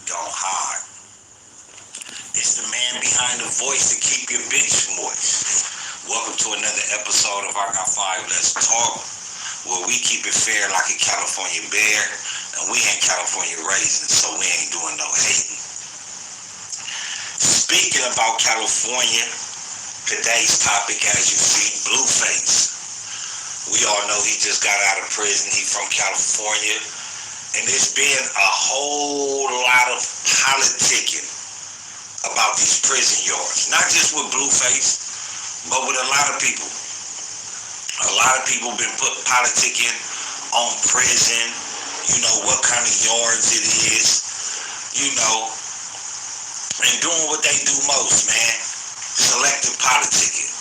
Don't hide. It's the man behind the voice to keep your bitch moist. Welcome to another episode of Igot5LetsTalk, where we keep it fair like a California bear, and we ain't California raisins, so we ain't doing no hating. Speaking about California, today's topic, as you see, Blueface. We all know he just got out of prison. He from California. And there's been a whole lot of politicking about these prison yards. Not just with Blueface, but with a lot of people. A lot of people been politicking on prison, you know, what kind of yards it is, you know, and doing what they do most, man, selective politicking.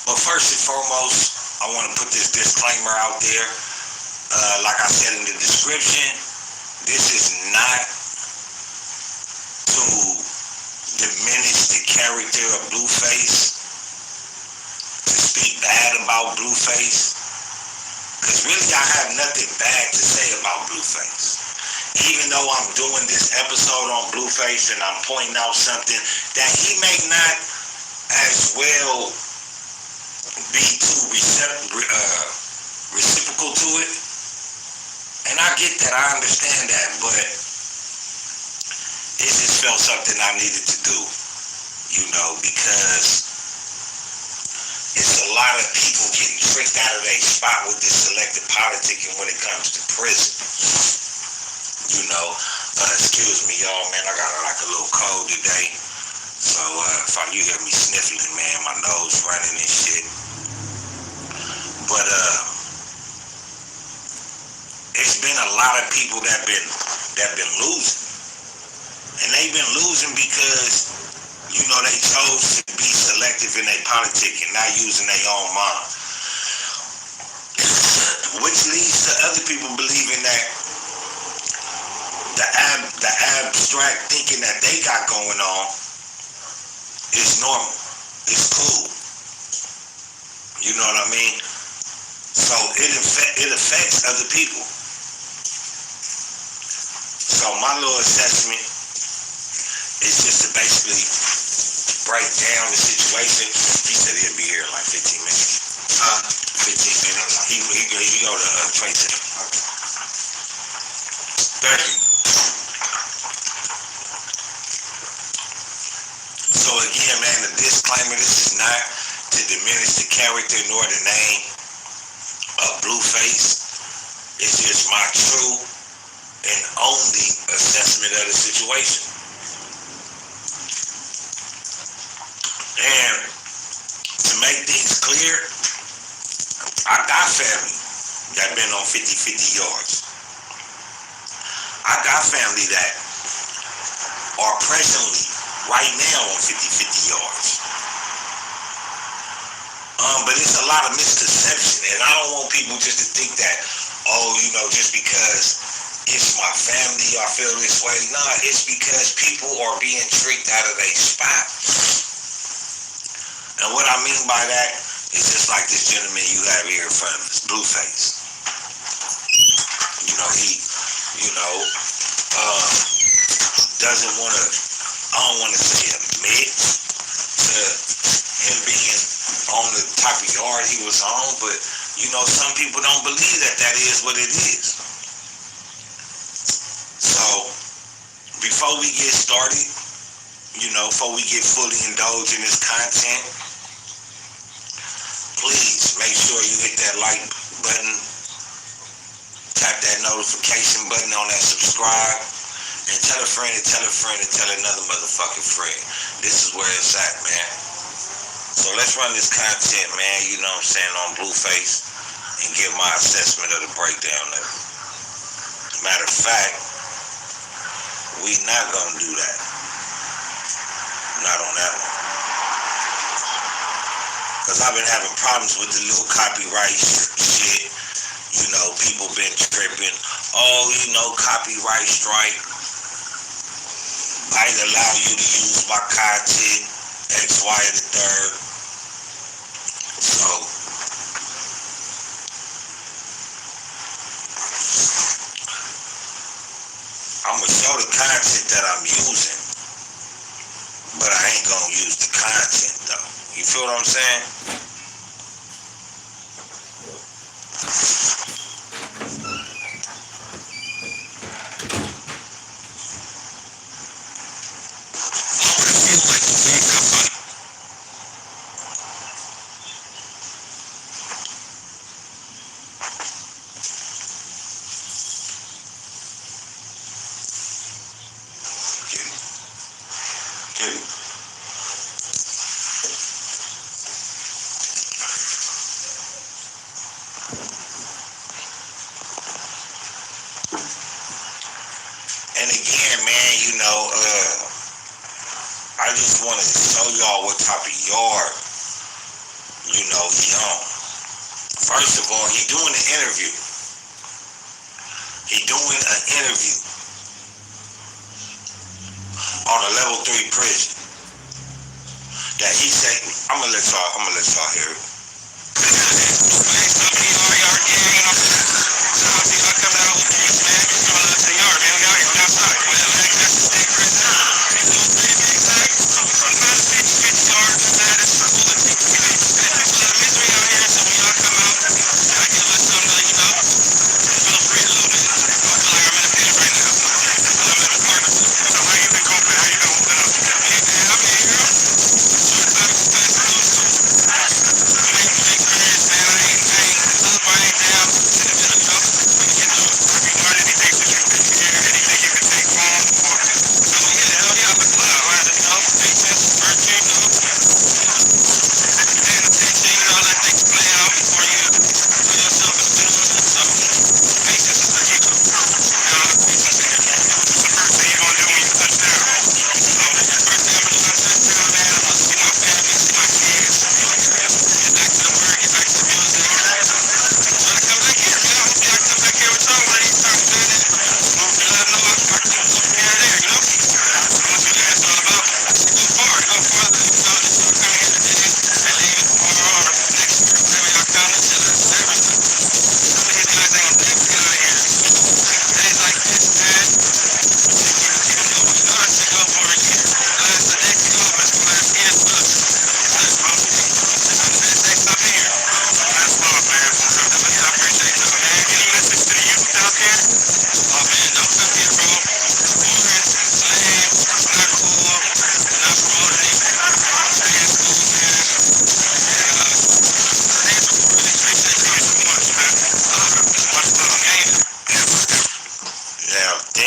But first and foremost, I want to put this disclaimer out there. Like I said in the description, this is not to diminish the character of Blueface, to speak bad about Blueface, because really I have nothing bad to say about Blueface. Even though I'm doing this episode on Blueface and I'm pointing out something that he may not as well be too reciprocal to it. And I get that, I understand that, but it just felt something I needed to do, you know, because it's a lot of people getting tricked out of their spot with this selective politicking when it comes to prison. You know, excuse me, y'all, man, I got like a little cold today. So if you hear me sniffling, man, my nose running and shit. But it's been a lot of people that been losing. And they've been losing because, you know, they chose to be selective in their politicking, not using their own mind. Which leads to other people believing that the abstract thinking that they got going on is normal. It's cool. You know what I mean? So it affects other people. So my little assessment is just to basically break down the situation. He said he'll be here in like 15 minutes. 15 minutes. He go to 20 seconds. Thank you. So again, man, the disclaimer, this is not to diminish the character nor the name of Blueface. It's just my true and only assessment of the situation. And to make things clear, I got family that been on 50-50 yards. I got family that are presently right now on 50-50 yards. But it's a lot of misconception, and I don't want people just to think that, oh, you know, just because it's my family, I feel this way. Nah, it's because people are being tricked out of their spot. And what I mean by that is just like this gentleman you have here in front of us, Blueface. You know, he, you know, doesn't want to, I don't want to say admit to him being on the type of yard he was on, but, you know, some people don't believe that that is what it is. So, before we get started, you know, before we get fully indulged in this content, please make sure you hit that like button, tap that notification button on that subscribe, and tell a friend and tell a friend and tell another motherfucking friend. This is where it's at, man. So let's run this content, man, you know what I'm saying, on Blueface, and give my assessment of the breakdown of it. Matter of fact, we not gonna do that. Not on that one. Because I've been having problems with the little copyright shit. You know, people been tripping. Oh, you know, copyright strike might allow you to use my content, X, Y, and the third. So, I'm gonna show the content that I'm using, but I ain't gonna use the content though. You feel what I'm saying? And again, man, you know, I just want to show y'all what type of yard, you know, he on. First of all, he doing an interview. He doing an interview on a level 3 prison. That he said, I'm gonna let y'all hear it.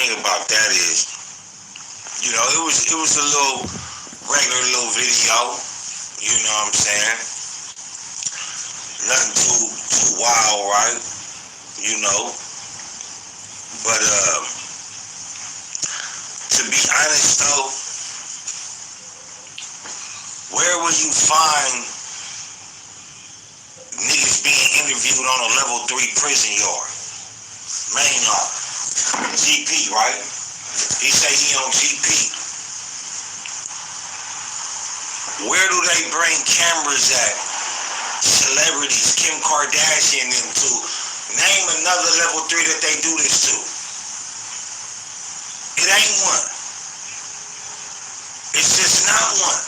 About that is, you know, it was a little regular little video, you know what I'm saying? Nothing too wild, right? You know. But to be honest though, where will you find niggas being interviewed on a level 3 prison yard? Main yard. GP, right? He say he on GP. Where do they bring cameras at? Celebrities, Kim Kardashian and to name another level 3 that they do this to. It ain't one. It's just not one.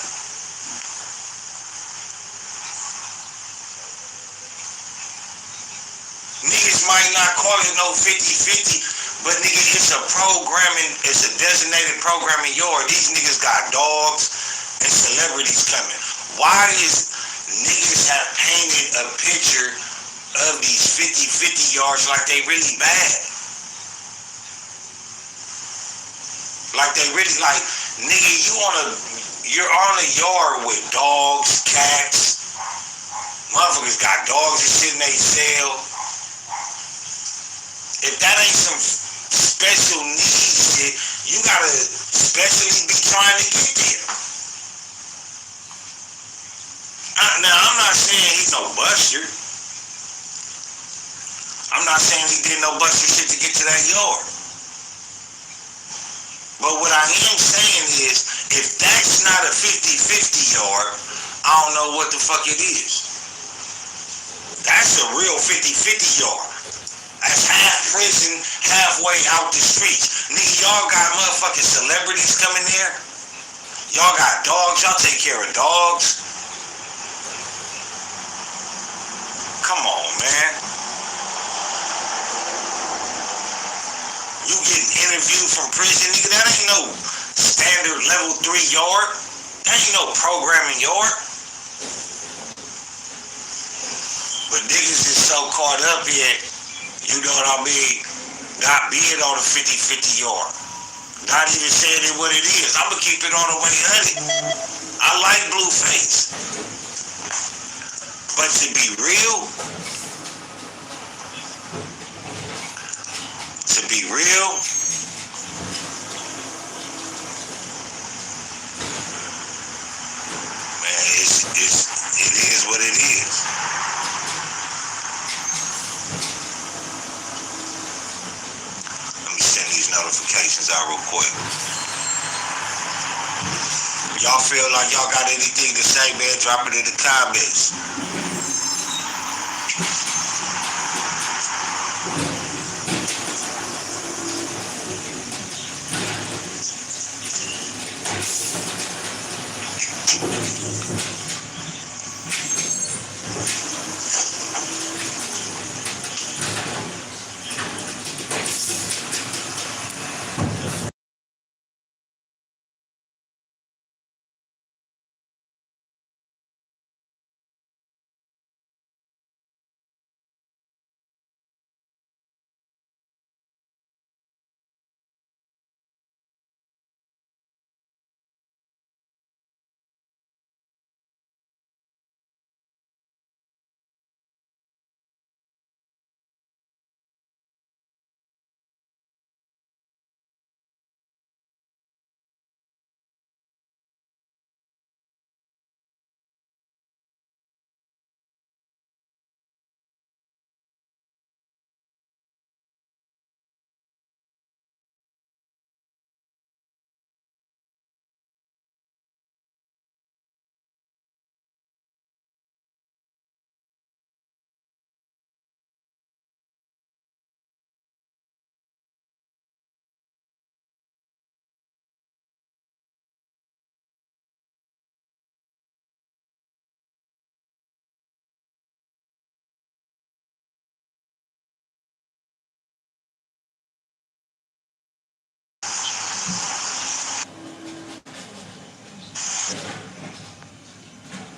Niggas might not call it no 50-50. But nigga, it's a designated programming yard. These niggas got dogs and celebrities coming. Why is niggas have painted a picture of these 50-50 yards like they really bad? Like they really nigga, you're on a yard with dogs, cats. Motherfuckers got dogs and shit in they cell. If that ain't some special needs shit, you gotta specially be trying to get there. Now, I'm not saying he's no buster. I'm not saying he did no buster shit to get to that yard. But what I am saying is, if that's not a 50-50 yard, I don't know what the fuck it is. That's a real 50-50 yard. That's half prison, halfway out the streets. Nigga, y'all got motherfucking celebrities coming there. Y'all got dogs. Y'all take care of dogs. Come on, man. You getting interviewed from prison, nigga. That ain't no standard level 3 yard. That ain't no programming yard. But niggas is so caught up here, you know what I mean, got bid on the 50-50 yard. Not even saying it what it is. I'm going to keep it on the way 100. I like Blueface. But to be real, man, it is what it is. Let me send these notifications out real quick. Y'all feel like y'all got anything to say, man? Drop it in the comments.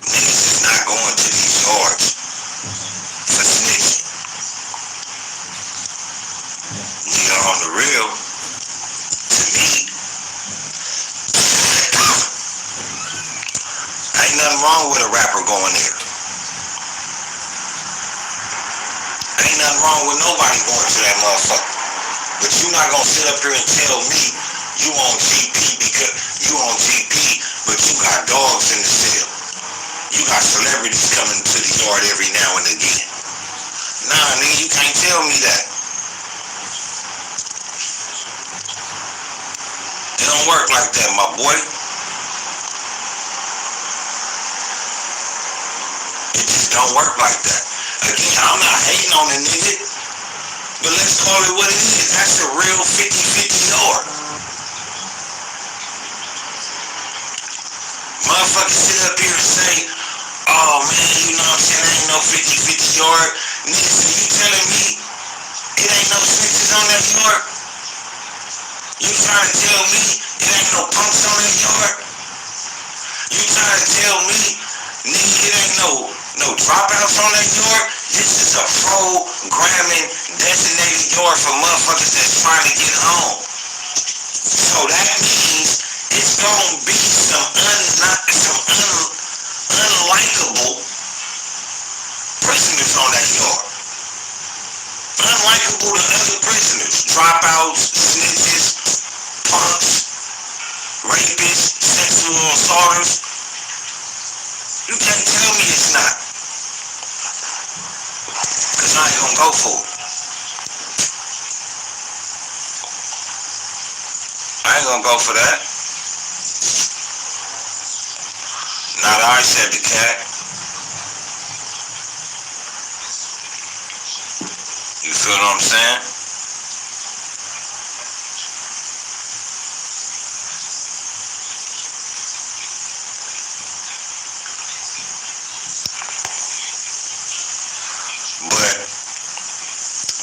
Niggas is not going to these yards for snitching. Nigga, on the real, to me, ain't nothing wrong with a rapper going there. Ain't nothing wrong with nobody going to that motherfucker. But you not gonna sit up here and tell me you on GP because you on GP, but you got dogs in the cell. You got celebrities coming to the yard every now and again. Nah, nigga, you can't tell me that. It don't work like that, my boy. It just don't work like that. Again, I'm not hating on the nigga, but let's call it what it is. That's a real 50-50 yard. Motherfuckers sit up here and say, oh man, you know what I'm saying, ain't no 50-50 yard. Nigga, so you telling me it ain't no snitches on that yard? You trying to tell me it ain't no punks on that yard? You trying to tell me, nigga, it ain't no dropouts on that yard? This is a programming designated yard for motherfuckers that's trying to get home. So that means it's gonna be some unlikable prisoners on that yard. Unlikable to other prisoners. Dropouts, snitches, punks, rapists, sexual assaulters. You can't tell me it's not. Cause I ain't gonna go for it. I ain't gonna go for that. Not I said the cat. You feel what I'm saying? But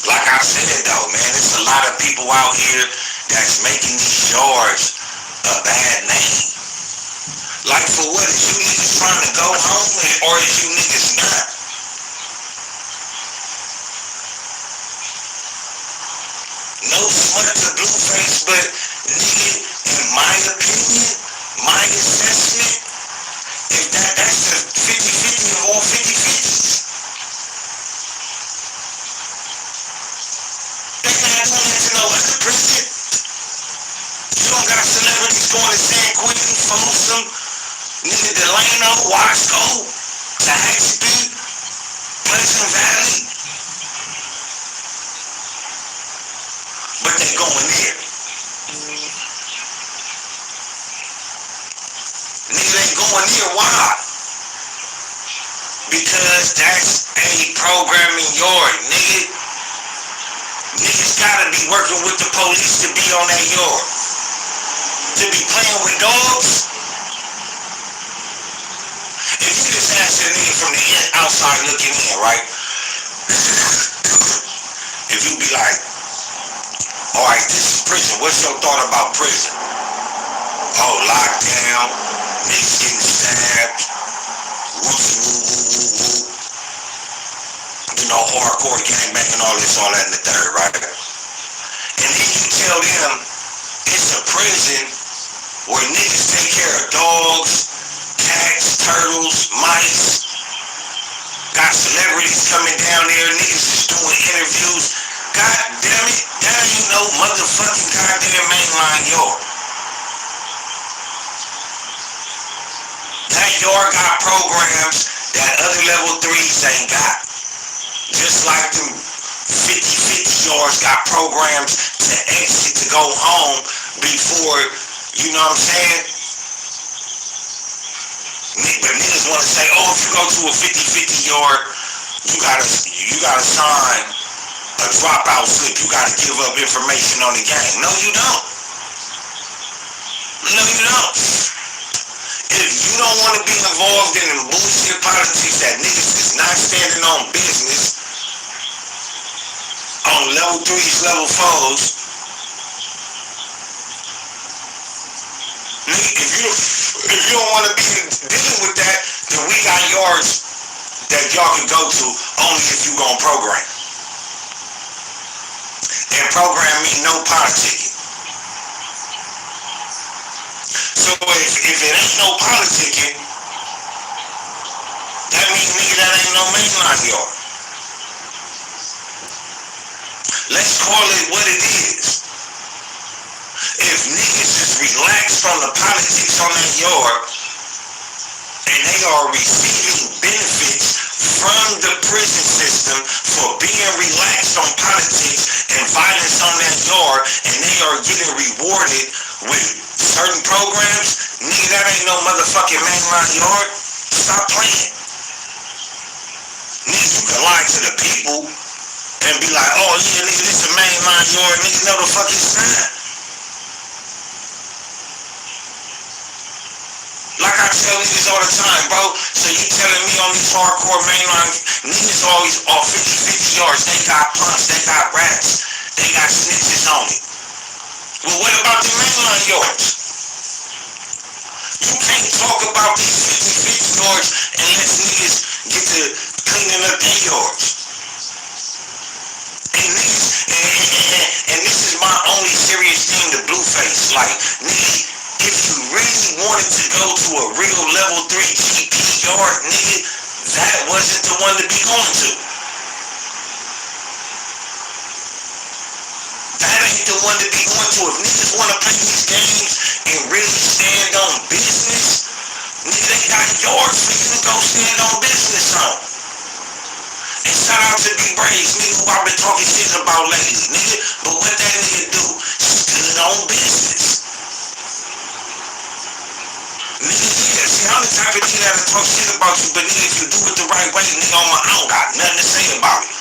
like I said though, man, there's a lot of people out here that's making these yards a bad name. Like for what? Is you niggas trying to go home or is you niggas not? No front to Blueface, but nigga, in my opinion, my assessment, if that's the 50-50 of all 50-50s. They not doing it to no other prison. You don't got celebrities going to San Quentin, Folsom, nigga Delano, Wasco, Tallahassee, Pleasant Valley. But they going there. Nigga, they going there. Why? Because that's a programming yard, nigga. Niggas gotta be working with the police to be on that yard. To be playing with dogs. If you just ask a nigga from the outside looking in, right? If you be like, alright, this is prison. What's your thought about prison? Oh, lockdown, niggas getting stabbed, woo-woo-woo-woo-woo. You know, hardcore gangbanging, all that in the third, right? And then you tell them it's a prison where niggas take care of dogs, cats, turtles, mice. Got celebrities coming down there, niggas is doing interviews. God damn it, that ain't no motherfucking goddamn mainline yard. That yard got programs that other level 3s ain't got. Just like them 50-50 yards got programs to exit to go home before, you know what I'm saying? But niggas want to say, oh, if you go to a 50-50 yard, you gotta sign a dropout slip. You gotta give up information on the game. No, you don't. No, you don't. If you don't want to be involved in the bullshit politics that niggas is not standing on business on level 3s, level 4s, nigga, if you don't want to be dealing with that, then we got yards that y'all can go to only if you gonna program. And program mean no politicking. So if it ain't no politicking, that means nigga that ain't no mainline yard. Let's call it what it is. If niggas is relaxed from the politics on that yard and they are receiving benefits from the prison system for being relaxed on politics and violence on that yard, and they are getting rewarded with certain programs, nigga, that ain't no motherfucking mainline yard. Stop playing. Nigga, you can lie to the people and be like, oh yeah, nigga, this is a mainline yard, nigga, no the fuck it's not. Like I tell niggas all the time, bro, so you telling me on these hardcore mainline niggas always off 50-50 yards, they got punks, they got rats, they got snitches on it. Well, what about the mainline yards? You can't talk about these 50-50 yards unless niggas get to cleaning up their yards. And niggas, and this is my only serious thing to Blueface. Like, nigga, if you really wanted to go to a real level 3 GP yard, nigga, that wasn't the one to be going to. That ain't the one to be going to. If niggas want to play these games and really stand on business, nigga, they got yards for you to go stand on business on. And shout out to B Braves, nigga, who I've been talking shit about lately, nigga. But what that nigga do? Stood on business. Nigga, yeah, see, I'm the type of nigga that'll talk shit about you, but nigga, if you do it the right way, nigga, I don't got nothing to say about it.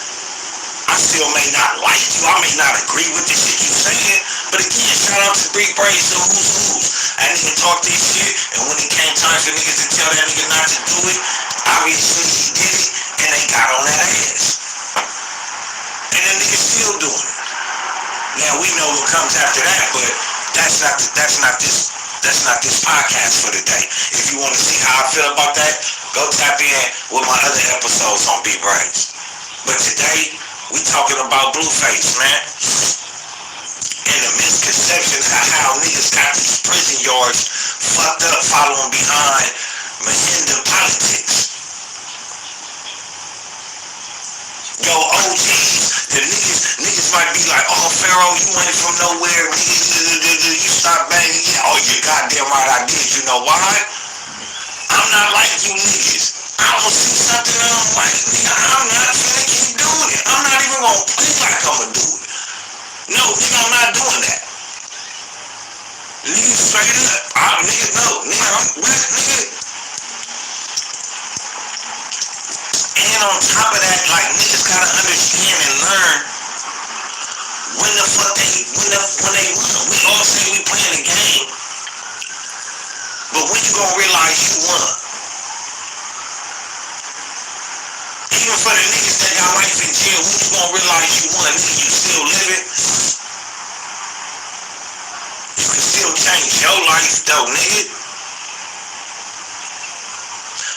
I I still may not like you, I may not agree with the shit you saying, but again, shout out to Big Brains, so who's. That nigga talk this shit, and when it came time for niggas to tell that nigga not to do it, obviously he did it, and they got on that ass. And the nigga still doing it. Now we know what comes after that, but that's not this podcast for today. If you want to see how I feel about that, go tap in with my other episodes on Big Brains. But today, we talking about Blueface, man. And the misconceptions of how niggas got these prison yards fucked up following behind Mahinda politics. Yo, OGs, the niggas might be like, oh, Pharaoh, you ain't from nowhere, nigga, you stop banging. Yeah, oh, you goddamn right I did. You know why? I'm not like you niggas. I don't see something I don't like, nigga. I'm not finna keep doing it. I'm not even gonna play like I'ma do it. No, nigga, I'm not doing that. Nigga, straight up. Nigga, no. Nigga, I'm what, nigga? And on top of that, like, niggas gotta understand and learn when the fuck when they won. We all say we playing a game, but when you gonna realize you won? Even for the niggas that got life in jail, when you gonna realize you won? Nigga, you still living? You can still change your life though, nigga.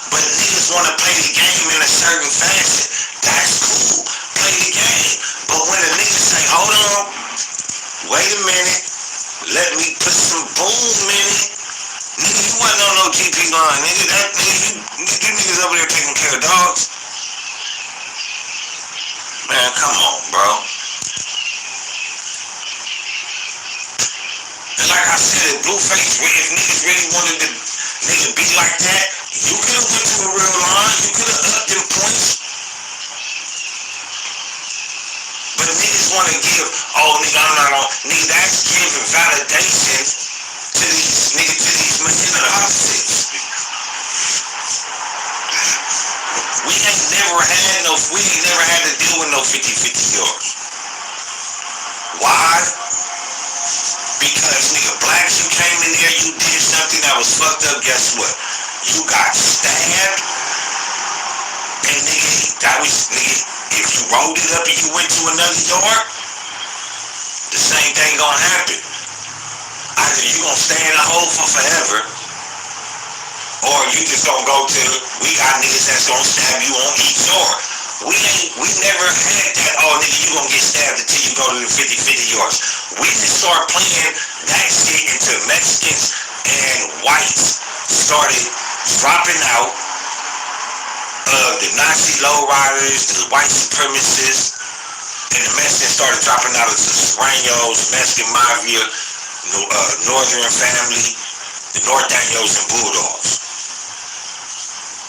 But niggas wanna play the game in a certain fashion. That's cool. Play the game. But when a nigga say, hold on, wait a minute, let me put some boom in it. Nigga, you wasn't on no GP line, nigga. That nigga, you niggas over there taking care of dogs. Man, come on, bro. And like I said, Blueface, if niggas really wanted to nigga be like that, you could have went to a real line, you could have upped them points. But niggas want to give, oh nigga, I'm not on, nigga, that's giving validation to these Mahinda politics. We ain't never had to deal with no 50-50 yards. Why? Because nigga, blacks, you came in there, you did something that was fucked up, guess what? You got stabbed, and nigga, if you rolled it up and you went to another yard, the same thing gonna happen. Either you gonna stay in the hole for forever, or you just gonna go to, we got niggas that's gonna stab you on each yard. We never had that, oh nigga, you gonna get stabbed until you go to the 50-50 yards. We just start playing that shit until Mexicans and whites started dropping out of the Nazi lowriders, the white supremacists, and the Mexicans started dropping out of the Serranos, Mexican Mafia, Northern Family, the Norteños and Bulldogs.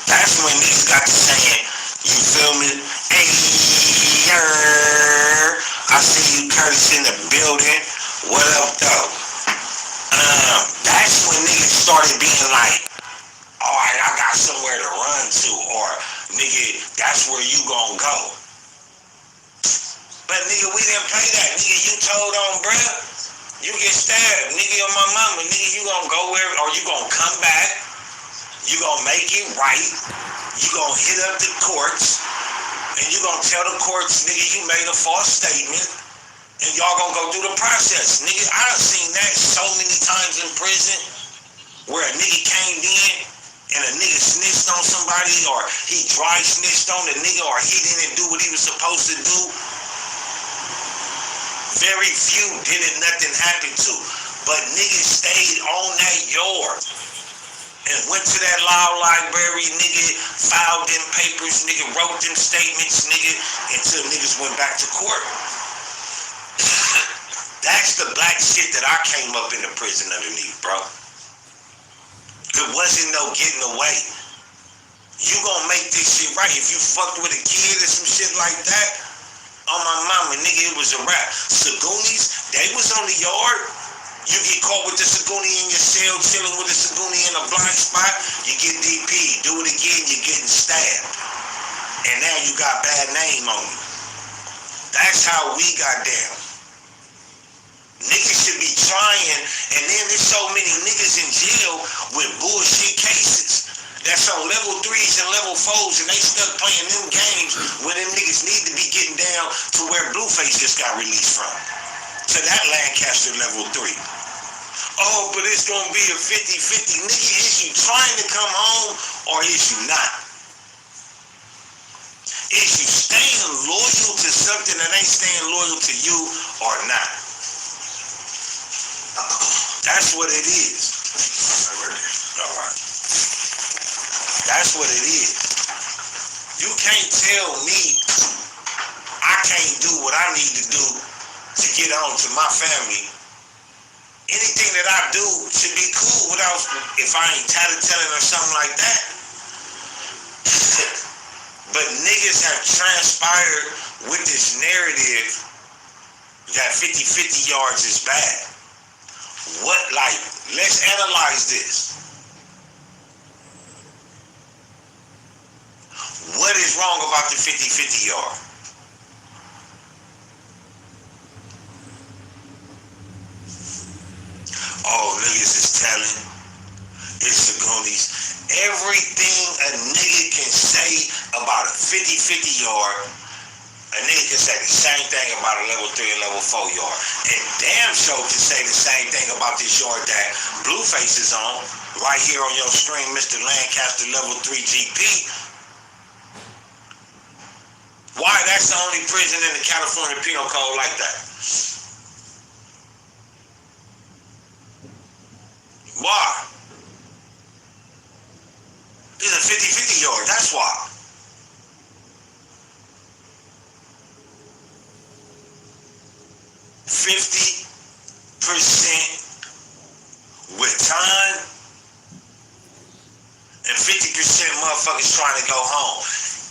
That's when niggas got to saying, you feel me? Hey, I see you, Curtis, in the building. What up, though? That's when niggas started being like, alright, I got somewhere to run to, or nigga, that's where you gonna go. But nigga, we didn't play that. Nigga, you told on bruh, you get stabbed. Nigga, on my mama, nigga, you gonna go where, or you gonna come back, you gonna make it right, you gonna hit up the courts, and you gonna tell the courts, nigga, you made a false statement, and y'all gonna go through the process. Nigga, I done seen that so many times in prison, where a nigga came in, and a nigga snitched on somebody, or he dry snitched on the nigga, or he didn't do what he was supposed to do. Very few nothing happened to. But niggas stayed on that yard and went to that law library, nigga, filed them papers, nigga, wrote them statements, nigga, until niggas went back to court. That's the black shit that I came up in the prison underneath, bro. It wasn't no getting away. You gonna make this shit right. If you fucked with a kid or some shit like that, on my mama, nigga, it was a rap. Sagoonies, they was on the yard. You get caught with the Sagoonie in your cell, chilling with the Sagoonie in a blind spot, you get DP. Do it again, you're getting stabbed. And now you got bad name on you. That's how we got down. Niggas should be trying, and then there's so many niggas in jail with bullshit cases. That's on level 3s and level 4s, and they stuck playing them games when them niggas need to be getting down to where Blueface just got released from. To that Lancaster level 3. Oh, but it's gonna be a 50-50. Nigga, is you trying to come home or is you not? Is you staying loyal to something that ain't staying loyal to you or not? That's what it is. All right. That's what it is. You can't tell me I can't do what I need to do to get on to my family. Anything that I do should be cool without, if I ain't tattling or something like that. But niggas have transpired with this narrative that 50-50 yards is bad. What, like, let's analyze this. What is wrong about the 50-50 yard? Oh, niggas is telling. It's the Goonies. Everything a nigga can say about a 50-50 yard, a nigga can say the same thing about a level 3 and level 4 yard. And damn sure can say the same thing about this yard that Blueface is on. Right here on your screen, Mr. Lancaster level 3 GP. Why? That's the only prison in the California Penal Code like that. Why? It's a 50-50 yard. That's why. %, with time, and 50% motherfuckers trying to go home.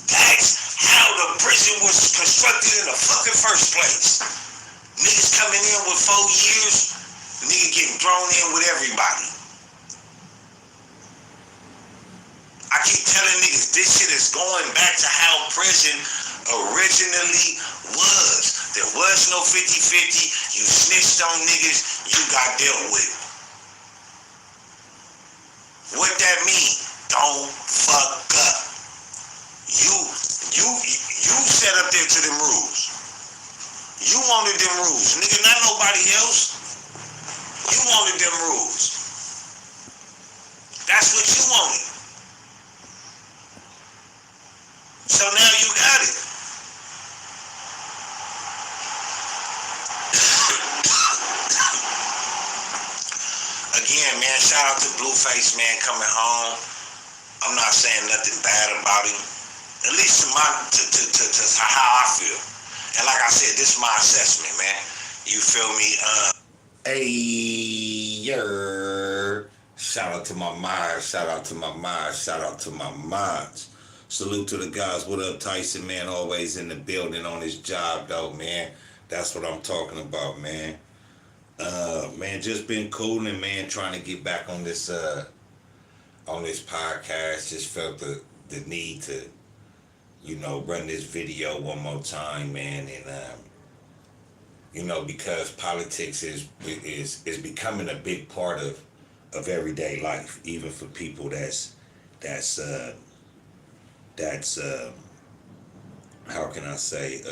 That's how the prison was constructed in the fucking first place. Niggas coming in with 4 years, nigga getting thrown in with everybody. I keep telling niggas this shit is going back to how prison originally was. There was no 50-50. You snitched on niggas, you got dealt with. What that mean? Don't fuck up. You set up there to them rules. You wanted them rules. Nigga, not nobody else. You wanted them rules. That's what you wanted. So now you got it. Again, man, shout out to Blueface, man, coming home. I'm not saying nothing bad about him. At least to how I feel. And like I said, this is my assessment, man. You feel me? Shout out to my minds. Shout out to my minds. Shout out to my minds. Salute to the guys. What up, Tyson, man? Always in the building on his job, though, man. That's what I'm talking about, man. Man, just been cooling, man, trying to get back on this podcast. Just felt the need to, run this video one more time, man, and because politics is becoming a big part of everyday life, even for people that's how can I say,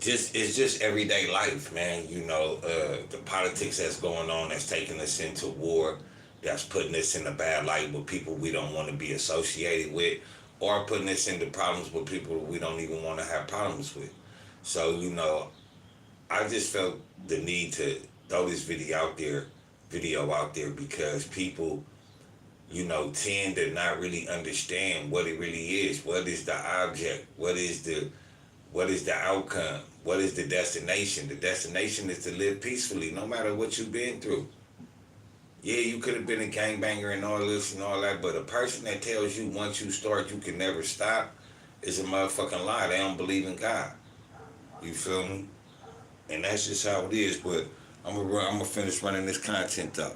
it's just everyday life, man. The politics that's going on, that's taking us into war, that's putting us in a bad light with people we don't want to be associated with, or putting us into problems with people we don't even want to have problems with. So, I just felt the need to throw this video out there because people, tend to not really understand what it really is. What is the object? What is the outcome? What is the destination? The destination is to live peacefully, no matter what you've been through. Yeah, you could have been a gangbanger and all this and all that, but a person that tells you once you start you can never stop is a motherfucking lie. They don't believe in God. You feel me? And that's just how it is. But I'm gonna finish running this content up.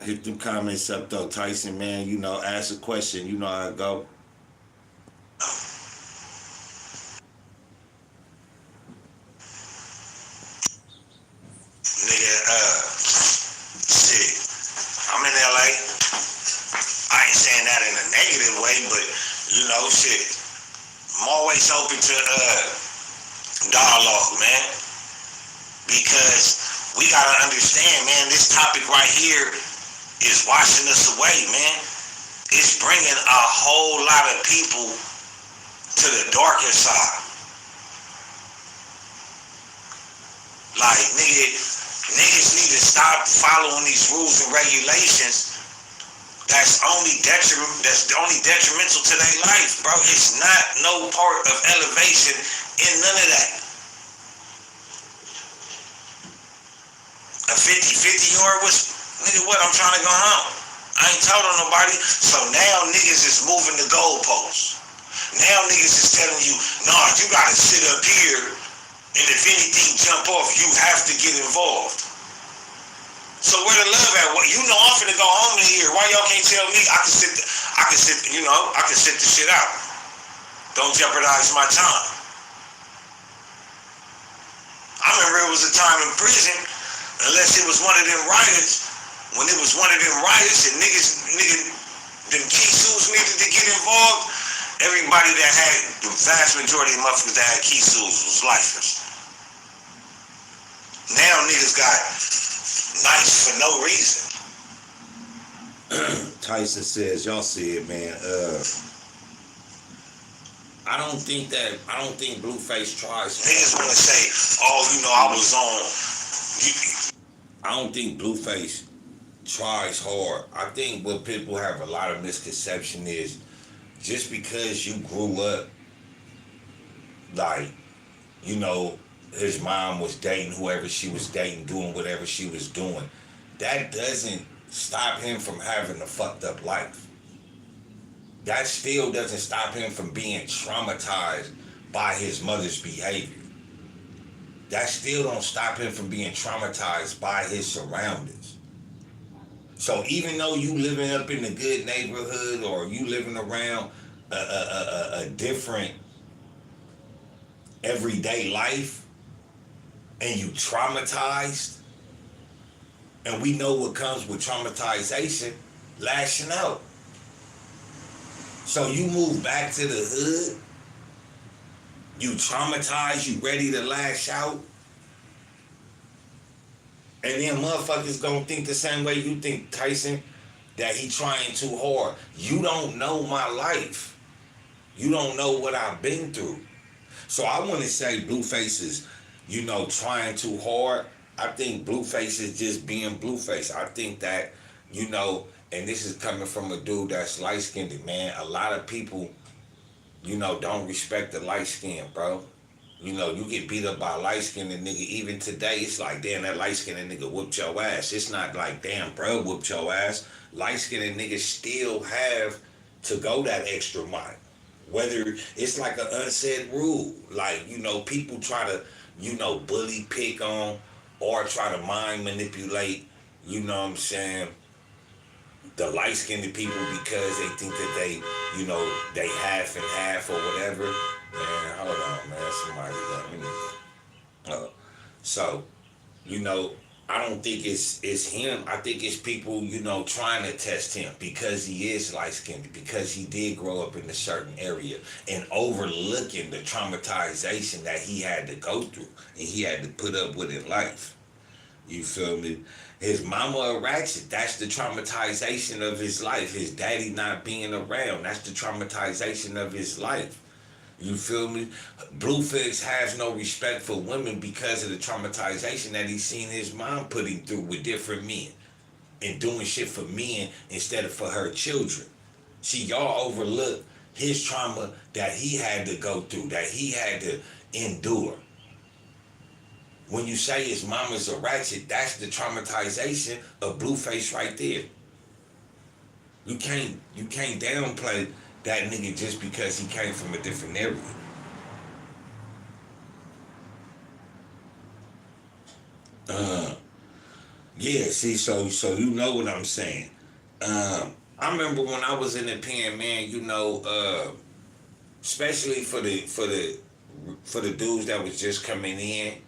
Hit them comments up though, Tyson, man. Ask a question. You know how it go. We gotta understand, man, this topic right here is washing us away, man. It's bringing a whole lot of people to the darker side. Like, niggas need to stop following these rules and regulations that's only detrimental to their life, bro. It's not no part of elevation in none of that. A 50-50 yard was, nigga, what? I'm trying to go home. I ain't told on nobody. So now niggas is moving the goalposts. Now niggas is telling you, nah, you gotta sit up here, and if anything jump off, you have to get involved. So where the love at? Well, you know I'm finna go home in here. Why y'all can't tell me I can sit the shit out. Don't jeopardize my time. I remember it was a time in prison, unless it was one of them riots, when it was one of them riots and them key suits needed to get involved, everybody that had, the vast majority of motherfuckers that had key suits was lifers. Now niggas got nice for no reason. Tyson says, y'all see it, man. I don't think Blueface tries. Niggas wanna say, oh, you know, I was on. I don't think Blueface tries hard. I think what people have a lot of misconception is just because you grew up, like, you know, his mom was dating whoever she was dating, doing whatever she was doing, that doesn't stop him from having a fucked up life. That still doesn't stop him from being traumatized by his mother's behavior. That still don't stop him from being traumatized by his surroundings. So even though you living up in a good neighborhood or you living around a different everyday life and you traumatized, and we know what comes with traumatization, lashing out. So you move back to the hood, you traumatized, you ready to lash out, and then motherfuckers gonna think the same way you think, Tyson, that he trying too hard. You don't know my life. You don't know what I've been through. So I want to say Blueface is, you know, trying too hard. I think Blueface is just being Blueface. I think that, you know, and this is coming from a dude that's light-skinned, man. A lot of people, you know, don't respect the light skin, bro. You know, you get beat up by a light-skinned nigga. Even today, it's like, damn, that light-skinned nigga whooped your ass. It's not like, damn, bro, whooped your ass. Light-skinned niggas still have to go that extra mile. Whether it's like an unsaid rule. Like, you know, people try to, you know, bully, pick on, or try to mind manipulate, you know what I'm saying, the light-skinned people because they think that they, you know, they half and half or whatever. Man, hold on, man. Somebody let me. So, you know, I don't think it's him. I think it's people, you know, trying to test him because he is light-skinned, because he did grow up in a certain area, and overlooking the traumatization that he had to go through and he had to put up with in life. You feel me? His mama a ratchet. That's the traumatization of his life. His daddy not being around. That's the traumatization of his life. You feel me? Blueface has no respect for women because of the traumatization that he's seen his mom put him through with different men and doing shit for men instead of for her children. See, y'all overlook his trauma that he had to go through, that he had to endure. When you say his mama's a ratchet, that's the traumatization of Blueface right there. You can't downplay that nigga just because he came from a different area. Yeah, see, so you know what I'm saying. I remember when I was in the pen, man, you know, especially for the dudes that was just coming in,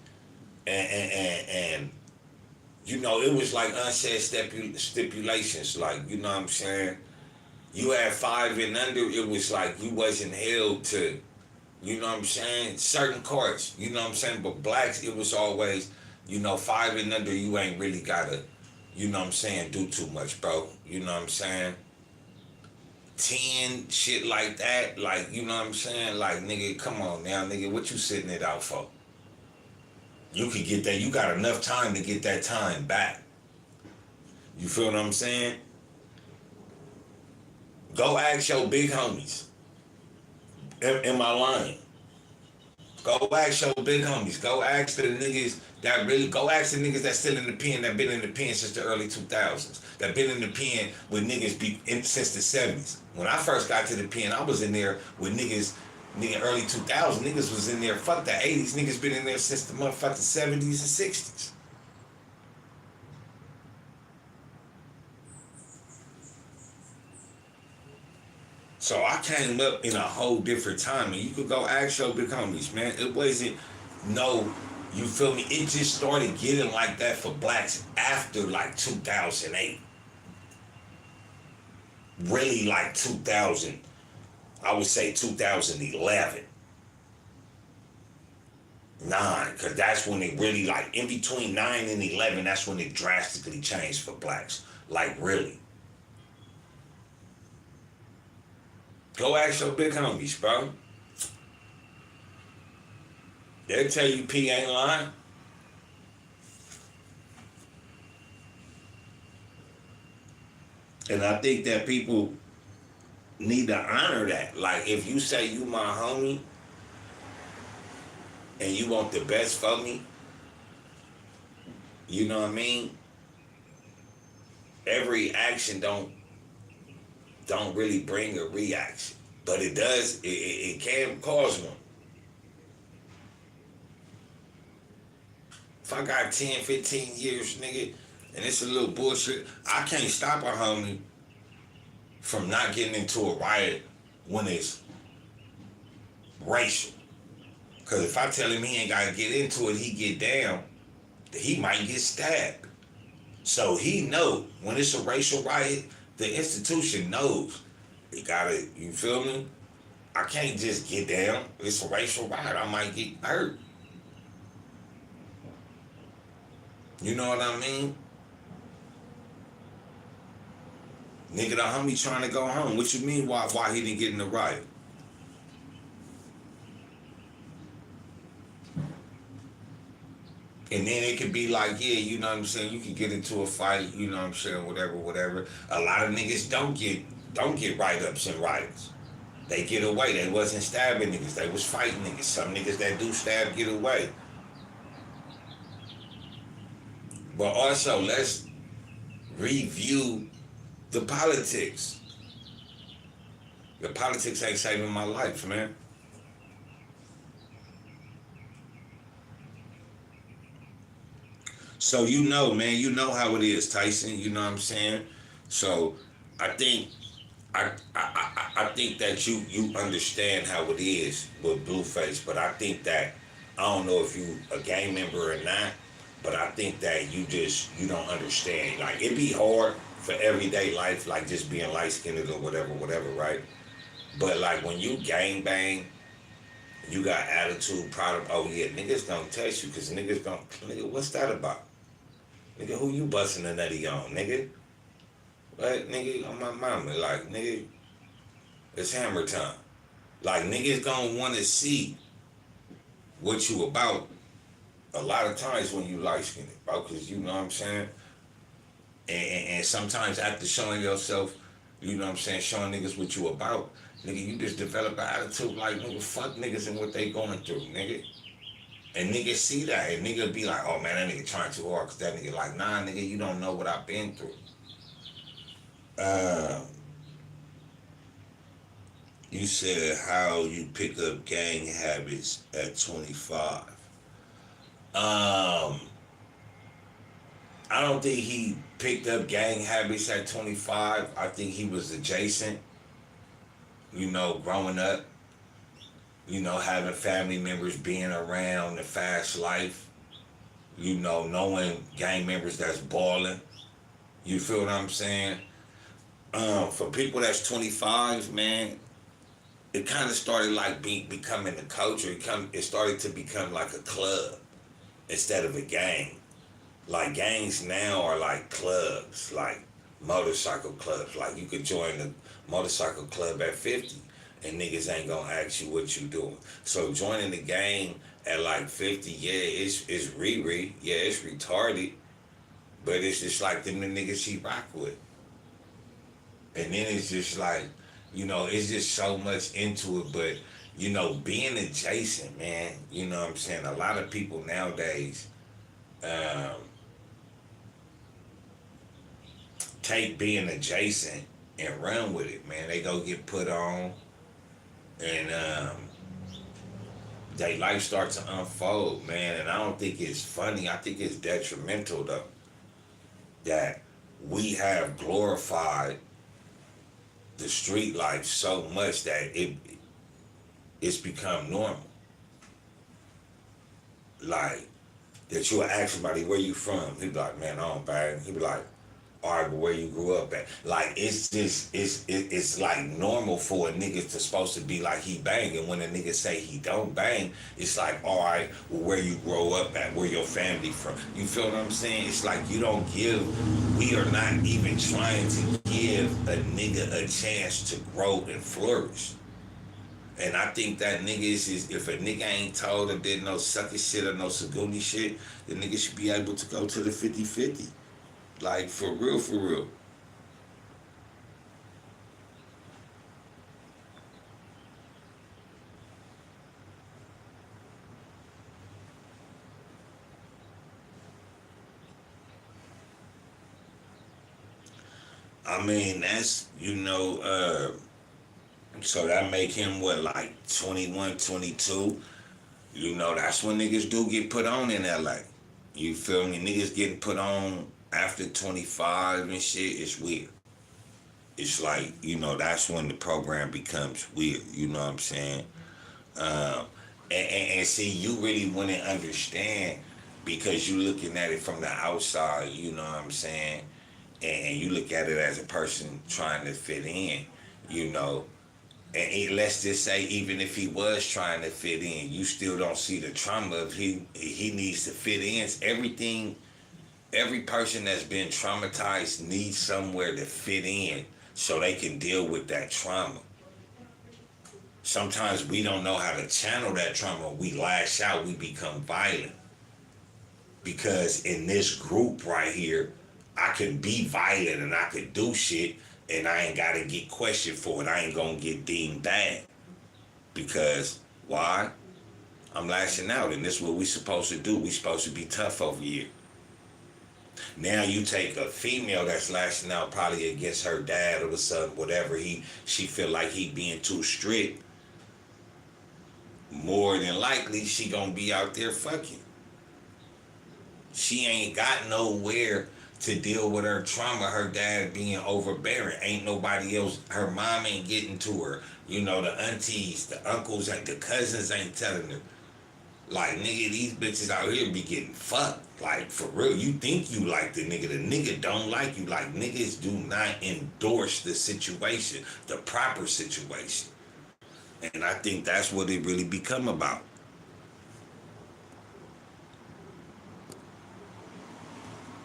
and you know, it was like unsaid stipulations, like, you know what I'm saying? You had 5 and under, it was like you wasn't held to, you know what I'm saying, certain cards, you know what I'm saying? But blacks, it was always, You know, 5 and under, you ain't really gotta, you know what I'm saying, do too much, bro. You know what I'm saying? 10, shit like that, like, you know what I'm saying? Like, nigga, come on now, nigga, what you sitting it out for? You could get that, you got enough time to get that time back. You feel what I'm saying? Go ask your big homies. Am I lying? Go ask your big homies. Go ask the niggas that really. Go ask the niggas that still in the pen, that been in the pen since the early 2000s. That been in the pen with niggas since the 70s. When I first got to the pen, I was in there with niggas. Nigga, early 2000s, niggas was in there. Fuck the 80s. Niggas been in there since the motherfucking 70s and 60s. So I came up in a whole different time, and you could go ask your big homies, man. It wasn't no, you feel me? It just started getting like that for blacks after like 2008. Really like 2000, I would say 2011. 9, because that's when it really, like, in between 9 and 11, that's when it drastically changed for blacks. Like, really. Go ask your big homies, bro. They'll tell you P ain't lying. And I think that people need to honor that. Like, if you say you my homie and you want the best for me, you know what I mean? Every action don't really bring a reaction. But it does, it can cause one. If I got 10, 15 years, nigga, and it's a little bullshit, I can't stop a homie from not getting into a riot when it's racial. Because if I tell him he ain't got to get into it, he get down, he might get stabbed. So he know when it's a racial riot, the institution knows. They gotta, you feel me? I can't just get down. It's a racial riot. I might get hurt. You know what I mean? Nigga, the homie trying to go home. What you mean why he didn't get in the riot? And then it could be like, yeah, you know what I'm saying, you can get into a fight, you know what I'm saying, whatever. A lot of niggas don't get write-ups and riots. They get away. They wasn't stabbing niggas. They was fighting niggas. Some niggas that do stab get away. But also, let's review the politics. The politics ain't saving my life, man. So you know, man, you know how it is, Tyson. You know what I'm saying? So I think I think that you understand how it is with Blueface, but I think that I don't know if you a gang member or not, but I think that you don't understand. Like, it be hard for everyday life, like just being light skinned or whatever, right? But like when you gang bang, you got attitude, proud of, oh yeah, niggas don't test you because nigga, what's that about? Nigga, who you busting a nutty on, nigga? Like, nigga, on my mama, like, nigga, it's hammer time. Like, niggas gonna wanna see what you about a lot of times when you light skinned, bro, because you know what I'm saying? And sometimes after showing yourself, you know what I'm saying, showing niggas what you about, nigga, you just develop an attitude like, nigga, fuck niggas and what they going through, nigga. And niggas see that, and nigga be like, oh man, that nigga trying too hard, because that nigga like, nah, nigga, you don't know what I've been through. You said how you pick up gang habits at 25. I don't think he picked up gang habits at 25. I think he was adjacent, you know, growing up, you know, having family members being around the fast life, you know, knowing gang members that's balling. You feel what I'm saying? For people that's 25, man, it kind of started like becoming a culture. It started to become like a club instead of a gang. Like gangs now are like clubs, like motorcycle clubs. Like you could join the motorcycle club at 50 and niggas ain't gonna ask you what you doing. So joining the gang at like 50, yeah, it's Riri, yeah, it's retarded, but it's just like them the niggas she rock with. And then it's just like, it's just so much into it, but being adjacent, man, you know what I'm saying? A lot of people nowadays um take being adjacent and run with it, man. They go get put on, and their life starts to unfold, man. And I don't think it's funny. I think it's detrimental, though, that we have glorified the street life so much that it's become normal. Like, that you'll ask somebody, where you from? He'll be like, man, I don't bang. He'll be like, all right, but where you grew up at? Like, it's just, it's like normal for a nigga to supposed to be like he bang. And when a nigga say he don't bang, it's like, all right, well, where you grow up at? Where your family from? You feel what I'm saying? It's like we are not even trying to give a nigga a chance to grow and flourish. And I think that niggas is, if a nigga ain't told or did no sucker shit or no Saguni shit, the nigga should be able to go to the 50-50. Like, for real, for real. I mean, that's, so that make him what, like 21, 22? That's when niggas do get put on in LA. You feel me? Niggas getting put on after 25 and shit, it's weird. It's like, that's when the program becomes weird. You know what I'm saying? Um, and see, you really wouldn't understand because you looking at it from the outside, you know what I'm saying? And you look at it as a person trying to fit in, you know. Let's just say, even if he was trying to fit in, you still don't see the trauma of he needs to fit in. Every person that's been traumatized needs somewhere to fit in so they can deal with that trauma. Sometimes we don't know how to channel that trauma. We lash out, we become violent. Because in this group right here, I can be violent and I can do shit and I ain't gotta get questioned for it. I ain't gonna get deemed bad. Because why? I'm lashing out and this is what we supposed to do. We supposed to be tough over here. Now you take a female that's lashing out probably against her dad or something, whatever she feel like he being too strict. More than likely she gonna be out there fucking. She ain't got nowhere to deal with her trauma, her dad being overbearing. Ain't nobody else, her mom ain't getting to her. The aunties, the uncles, the cousins ain't telling her. Like, nigga, these bitches out here be getting fucked. Like, for real, you think you like the nigga don't like you. Like, niggas do not endorse the situation, the proper situation. And I think that's what it really become about.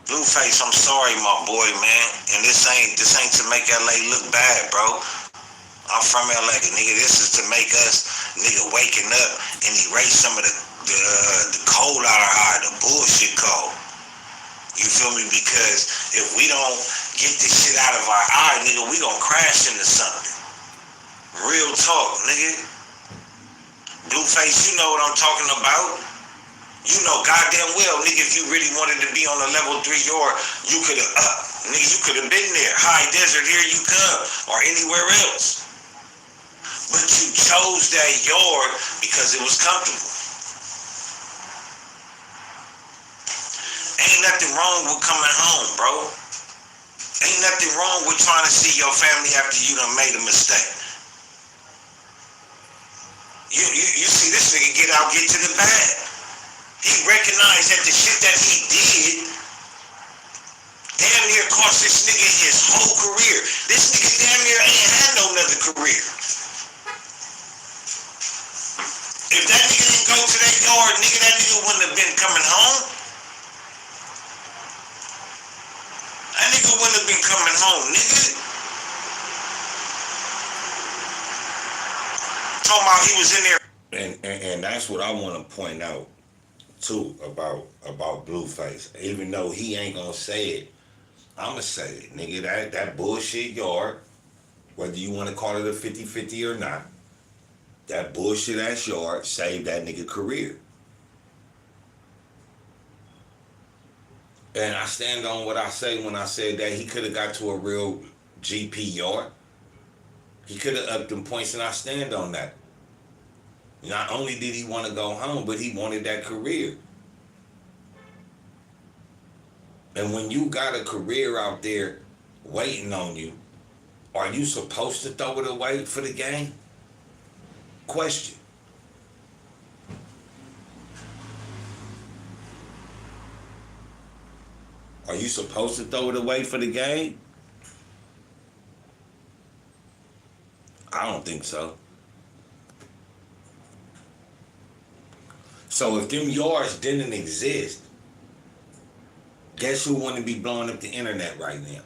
Blueface, I'm sorry, my boy, man. And this ain't to make LA look bad, bro. I'm from LA, nigga. This is to make us, nigga, waking up and erase some of the cold out of our eye, the bullshit cold. You feel me? Because if we don't get this shit out of our eye, nigga, we gonna crash into something. Real talk, nigga. Blueface, you know what I'm talking about. You know goddamn well, nigga, if you really wanted to be on a level 3 yard, you could have nigga, you could have been there. High desert, here you come. Or anywhere else. But you chose that yard because it was comfortable. Ain't nothing wrong with coming home, bro. Ain't nothing wrong with trying to see your family after you done made a mistake. You see this nigga get out, get to the bag. He recognized that the shit that he did damn near cost this nigga his whole career. This nigga damn near ain't had no other career. If that nigga didn't go to that yard, nigga, that nigga wouldn't have been coming home. nigga wouldn't have been coming home, nigga. Talking about he was in there. And that's what I want to point out too about Blueface. Even though he ain't gonna say it, I'ma say it, nigga. That bullshit yard, whether you want to call it a 50-50 or not, that bullshit ass yard saved that nigga career. And I stand on what I say when I said that he could have got to a real GP yard. He could have upped them points, and I stand on that. Not only did he want to go home, but he wanted that career. And when you got a career out there waiting on you, are you supposed to throw it away for the game? Question. Are you supposed to throw it away for the game? I don't think so. So if them yards didn't exist, guess who wouldn't be blowing up the internet right now?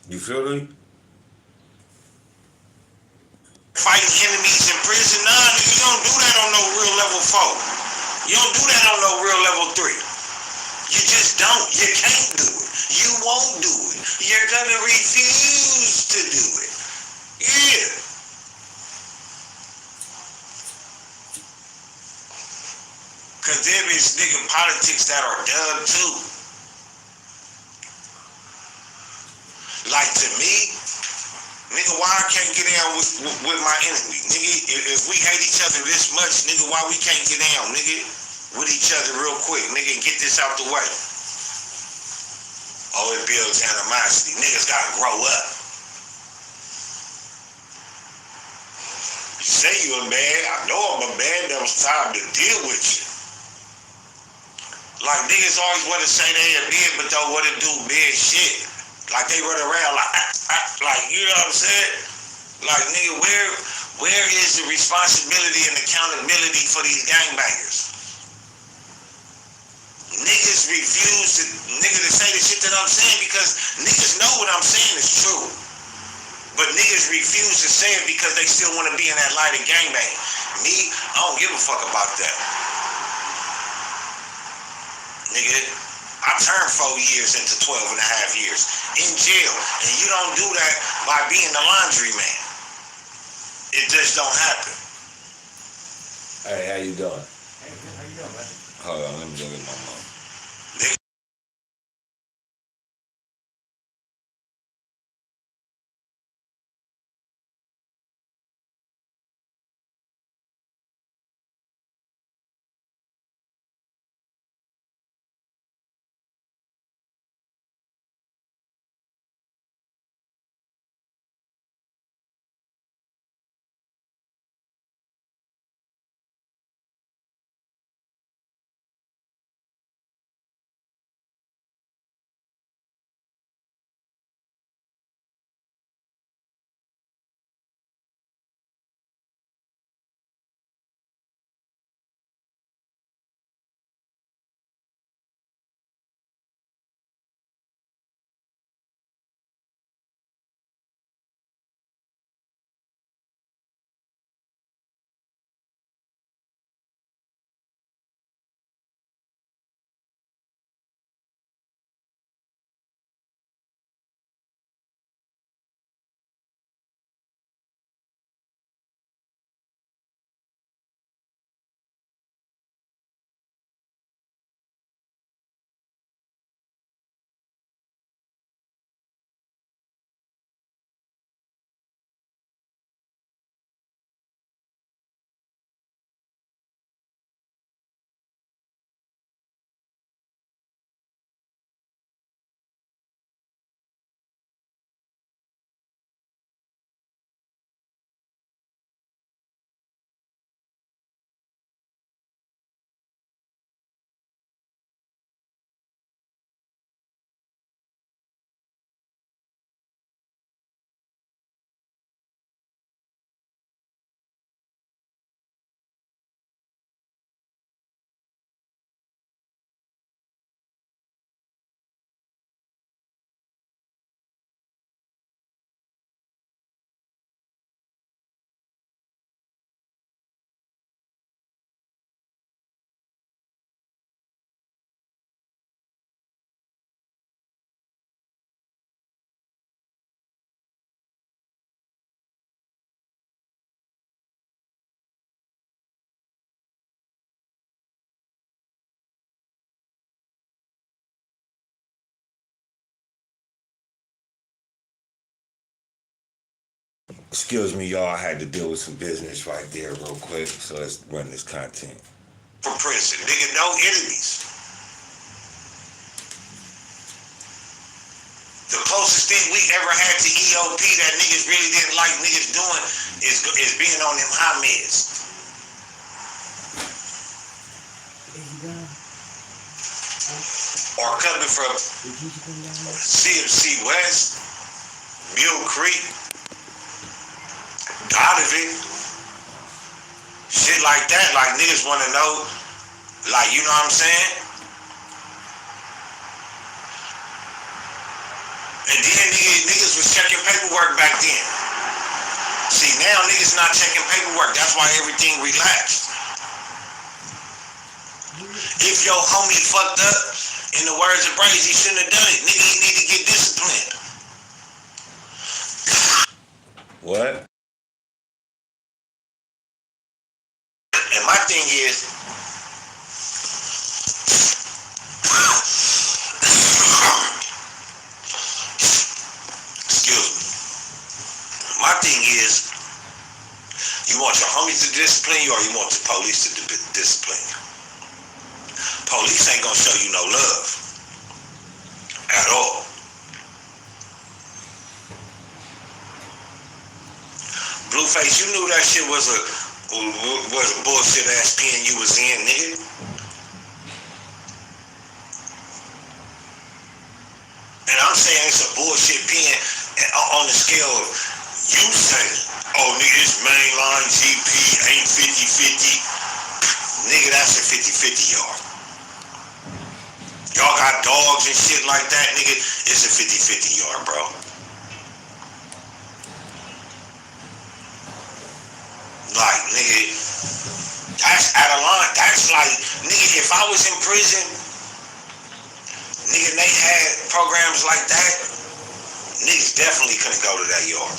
You feel me? Fighting enemies in prison. Nah, nigga, you don't do that on no real level 4. You don't do that on no real level 3. You just don't. You can't do it. You won't do it. You're gonna refuse to do it. Yeah. Cause there is nigga politics that are done too. Like to me, nigga, why I can't get down with my enemy? Nigga, if we hate each other this much, nigga, why we can't get down, nigga, with each other real quick, nigga, and get this out the way? Oh, it builds animosity. Niggas gotta grow up. You say you a man, I know I'm a man, that was time to deal with you. Like niggas always want to say they a big, but don't want to do big shit. Like they run around like you know what I'm saying? Like nigga, where is the responsibility and accountability for these gangbangers? Niggas refuse to say the shit that I'm saying because niggas know what I'm saying is true. But niggas refuse to say it because they still want to be in that light of gangbang. Me, I don't give a fuck about that. Nigga, I turned 4 years into 12 and a half years in jail. And you don't do that by being the laundry man. It just don't happen. Hey, how you doing? Hey, how you doing, man? Hold on, let me go get my mom. Excuse me, y'all. I had to deal with some business right there real quick. So let's run this content. From prison, nigga, no enemies. The closest thing we ever had to EOP that niggas really didn't like niggas doing is being on them high meds. Or coming from CMC West, Mule Creek, Donovan, shit like that. Like niggas want to know, like, you know what I'm saying? And then niggas was checking paperwork back then. See, now niggas not checking paperwork. That's why everything relaxed. If your homie fucked up, in the words of Brazy, he shouldn't have done it. Nigga, you need to get disciplined. What? And my thing is, excuse me. My thing is, you want your homies to discipline you or you want the police to discipline you? Police ain't gonna show you no love at all. Blueface, you knew that shit was a bullshit ass pen you was in, nigga. And I'm saying it's a bullshit pen on the scale of you saying, oh nigga, this mainline GP ain't 50-50. Nigga, that's a 50-50 yard. Y'all got dogs and shit like that, nigga. It's a 50-50 yard, bro. Like, nigga, that's out of line. That's like, nigga, if I was in prison, nigga, they had programs like that, niggas definitely couldn't go to that yard.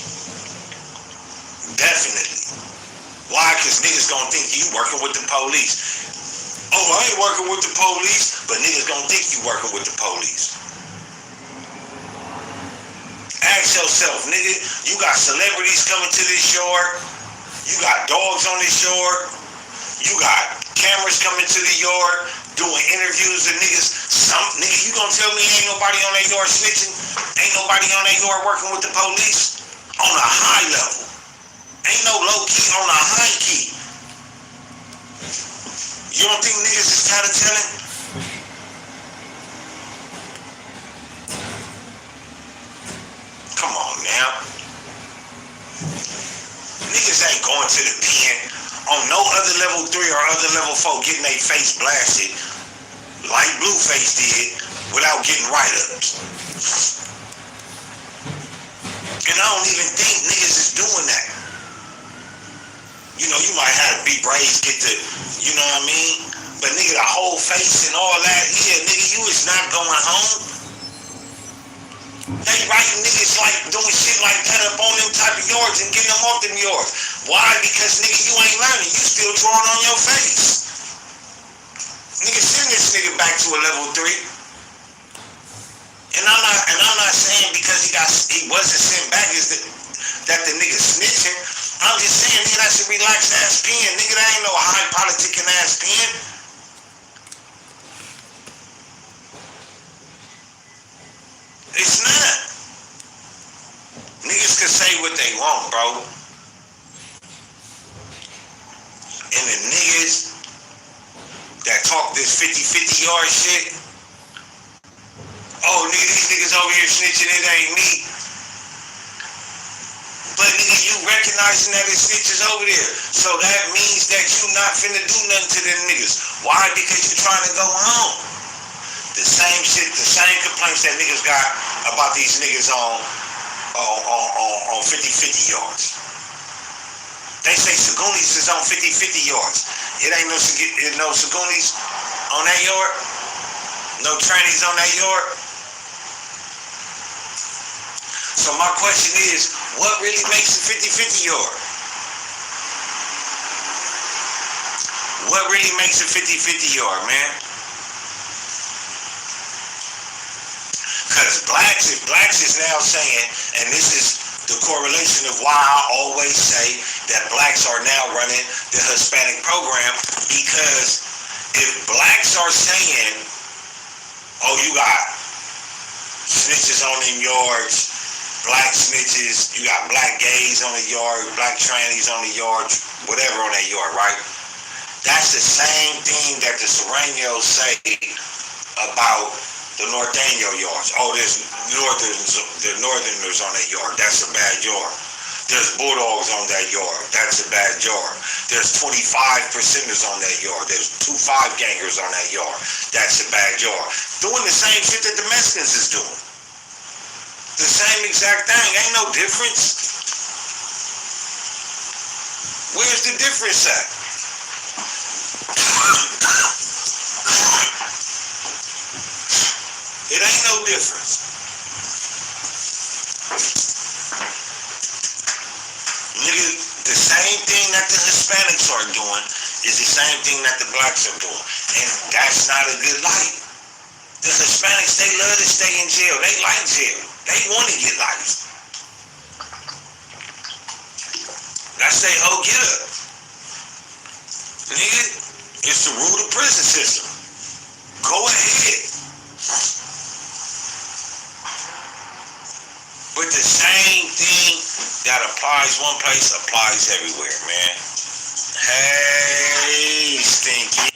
Definitely. Why? Because niggas gonna think you working with the police. Oh, I ain't working with the police, but niggas gonna think you working with the police. Ask yourself, nigga, you got celebrities coming to this yard, you got dogs on this yard, you got cameras coming to the yard, doing interviews with niggas. Nigga, you gonna tell me ain't nobody on that yard snitching? Ain't nobody on that yard working with the police? On a high level. Ain't no low key on a high key. You don't think niggas is tired of telling? Come on now. Niggas ain't going to the pen on no other level 3 or other level 4 getting their face blasted like Blueface did without getting write-ups. And I don't even think niggas is doing that. You know, you might have to be brave, get the, you know what I mean? But nigga, the whole face and all that, yeah, nigga, you is not going home. They writing niggas like doing shit like that up on them type of yards and getting them off them yards. Why? Because nigga, you ain't learning. You still drawing on your face. Nigga, send this nigga back to a level 3. And I'm not saying because he wasn't sent back is that the nigga snitching. I'm just saying, nigga, that's a relaxed ass pen. Nigga, that ain't no high politicking ass pen. It's not. Niggas can say what they want, bro. And the niggas that talk this 50-50 yard shit, oh, nigga, these niggas over here snitching, it ain't me. But nigga, you recognizing that it's snitches over there. So that means that you not finna do nothing to them niggas. Why? Because you trying to go home. The same shit, the same complaints that niggas got about these niggas on 50-50 yards. They say Sagoonies is on 50-50 yards. It ain't no Sagoonies on that yard. No trannies on that yard. So my question is, what really makes a 50-50 yard? What really makes a 50-50 yard, man? Because blacks is now saying, and this is the correlation of why I always say that blacks are now running the Hispanic program, because if blacks are saying, oh, you got snitches on them yards, black snitches, you got black gays on the yard, black trannies on the yard, whatever on that yard, right? That's the same thing that the Serranos say about the Norteño yards. Oh, there's northerners on that yard. That's a bad yard. There's bulldogs on that yard. That's a bad yard. There's 25%ers on that yard. There's 2-5 gangers on that yard. That's a bad yard. Doing the same shit that the Mexicans is doing. The same exact thing. Ain't no difference. Where's the difference at? It ain't no difference. Nigga, the same thing that the Hispanics are doing is the same thing that the blacks are doing. And that's not a good life. The Hispanics, they love to stay in jail. They like jail. They want to get life. That's their whole get up. Nigga, it's the rule of the prison system. Go ahead. But the same thing that applies one place applies everywhere, man. Hey, Stinky.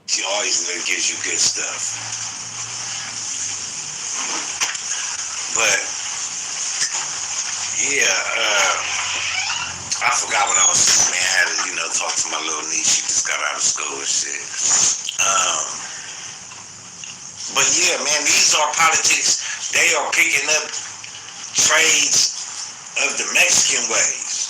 She always gives you good stuff. But, yeah, I forgot what I was saying, man. I had to, talk to my little niece. She just got out of school and shit. But yeah, man, these are politics. They are picking up trades of the Mexican ways.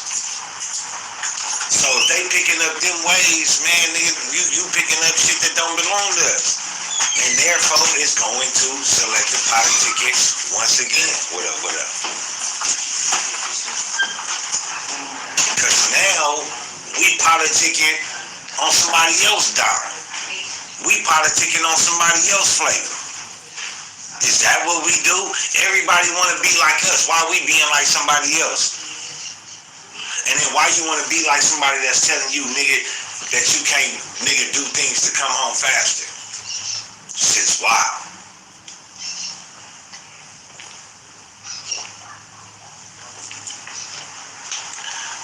So if they picking up them ways, man, nigga, you picking up shit that don't belong to us. And therefore, it's going to selective politics once again. What up? Because now, we politicking on somebody else's dime. We politicking on somebody else's flavor. Is that what we do? Everybody want to be like us. Why we being like somebody else? And then why you want to be like somebody that's telling you, nigga, that you can't, nigga, do things to come home faster? Shit's wild.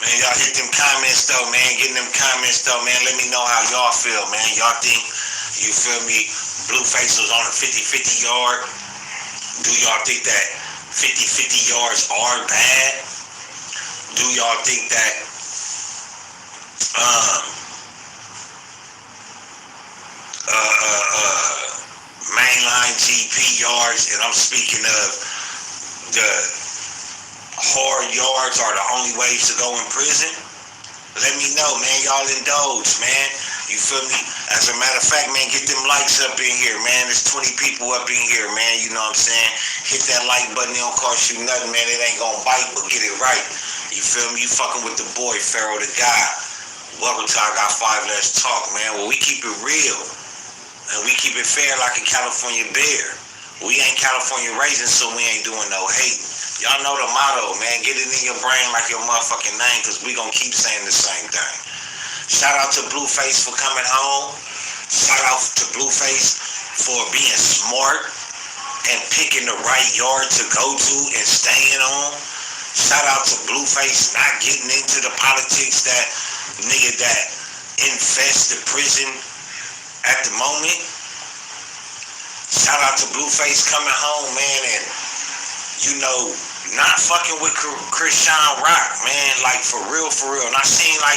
Man, y'all hit them comments though, man. Get them comments though, man. Let me know how y'all feel, man. Y'all think, you feel me, Blueface was on a 50-50 yard? Do y'all think that 50-50 yards are bad? Do y'all think that mainline GP yards, and I'm speaking of the hard yards, are the only ways to go in prison? Let me know, man. Y'all indulge, man. You feel me? As a matter of fact, man, get them likes up in here, man. There's 20 people up in here, man. You know what I'm saying? Hit that like button. It don't cost you nothing, man. It ain't gonna bite, but get it right. You feel me? You fucking with the boy, Pharaoh the God. Welcome to Igot5LetsTalk, man. Well, we keep it real. And we keep it fair like a California bear. We ain't California raisins, so we ain't doing no hating. Y'all know the motto, man. Get it in your brain like your motherfucking name, because we gonna keep saying the same thing. Shout out to Blueface for coming home. Shout out to Blueface for being smart and picking the right yard to go to and staying on. Shout out to Blueface not getting into the politics that nigga that infest the prison at the moment. Shout out to Blueface coming home, man, and not fucking with Chrisean Rock, man, like for real. And I seen I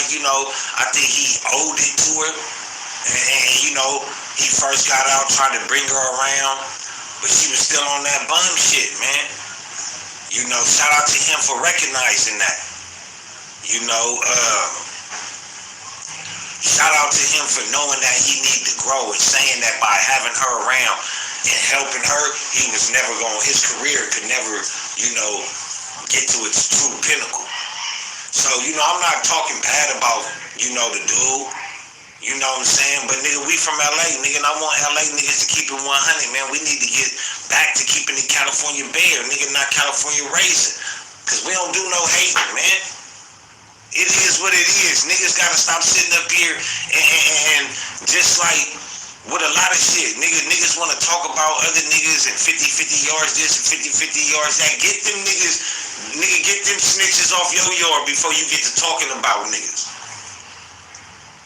think he owed it to her, and he first got out trying to bring her around, but she was still on that bum shit, man. Shout out to him for recognizing that. Shout out to him for knowing that he needed to grow and saying that by having her around and helping her, his career could never, get to its true pinnacle. So, I'm not talking bad about, the dude. You know what I'm saying? But nigga, we from LA, nigga, and I want LA niggas to keep it 100, man. We need to get back to keeping the California bear, nigga, not California racing. Cause we don't do no hating, man. It is what it is. Niggas gotta stop sitting up here and just like with a lot of shit. Niggas wanna talk about other niggas and 50-50 yards this and 50-50 yards that. Get them niggas, get them snitches off your yard before you get to talking about niggas.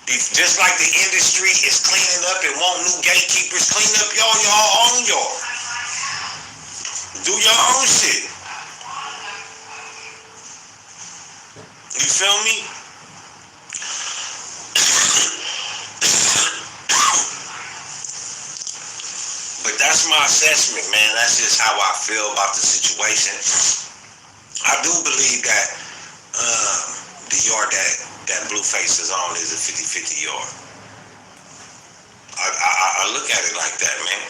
Just like the industry is cleaning up and want new gatekeepers, clean up y'all own y'all. Do your own shit. You feel me? But that's my assessment, man. That's just how I feel about the situation. I do believe that the yard that Blueface is on is a 50-50 yard. I look at it like that, man.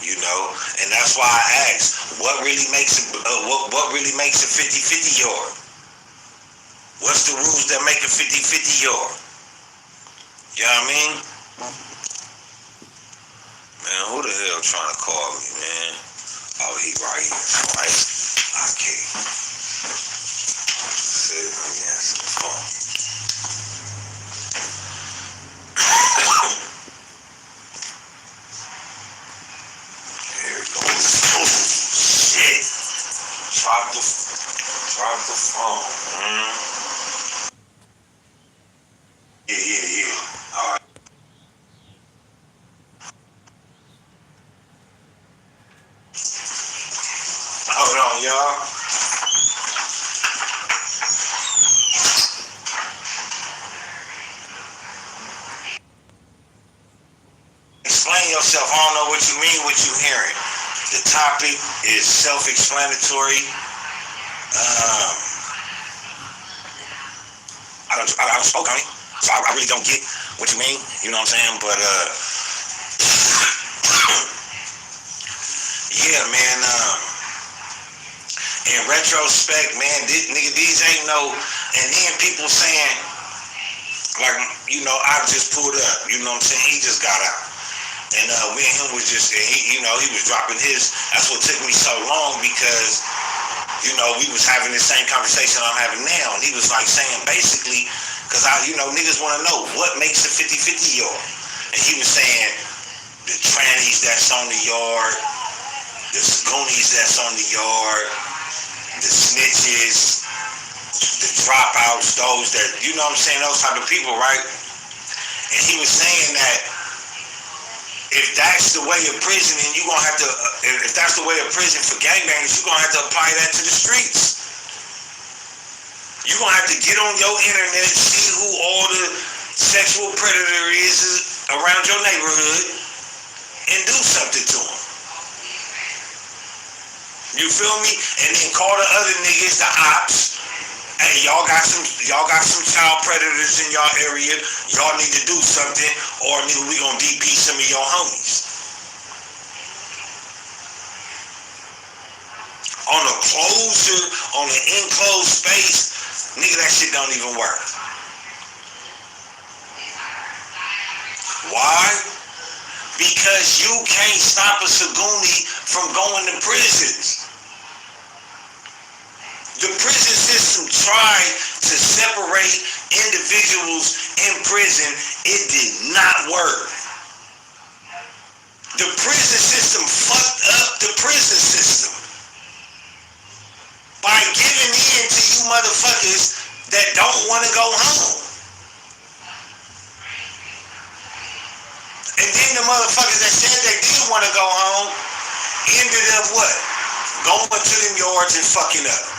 And that's why I asked, what really makes a 50-50 yard? What's the rules that make a 50-50 yard? You know what I mean? Man, who the hell trying to call me, man? Oh, he right here, right? Okay. Sit against the phone. Here it goes. Oh, shit. Drop the phone. Yeah. All right. Hold on, y'all. Explain yourself. I don't know what you mean, what you hearing. The topic is self-explanatory. I spoke on it, so I really don't get what you mean. You know what I'm saying? But yeah, man. In retrospect, man, these ain't no. And then people saying, like, I just pulled up. You know what I'm saying? He just got out. And me and him was just, he was dropping his. That's what took me so long because, we was having the same conversation I'm having now. And he was like saying basically, because niggas want to know what makes a 50-50 yard. And he was saying the trannies that's on the yard, the goonies that's on the yard, the snitches, the dropouts, those that, those type of people, right? And he was saying that if that's the way of prison, and you're going to have to, if that's the way of prison for gangbangers, you're going to have to apply that to the streets. You're going to have to get on your internet, see who all the sexual predator is around your neighborhood, and do something to them. You feel me? And then call the other niggas, the ops. Hey, y'all got some child predators in y'all area. Y'all need to do something, or nigga, we gonna DP some of your homies. On an enclosed space, nigga, that shit don't even work. Why? Because you can't stop a Saguni from going to prisons. The prison system tried to separate individuals in prison. It did not work. The prison system fucked up the prison system by giving in to you motherfuckers that don't want to go home. And then the motherfuckers that said they did want to go home ended up what? Going to them yards and fucking up.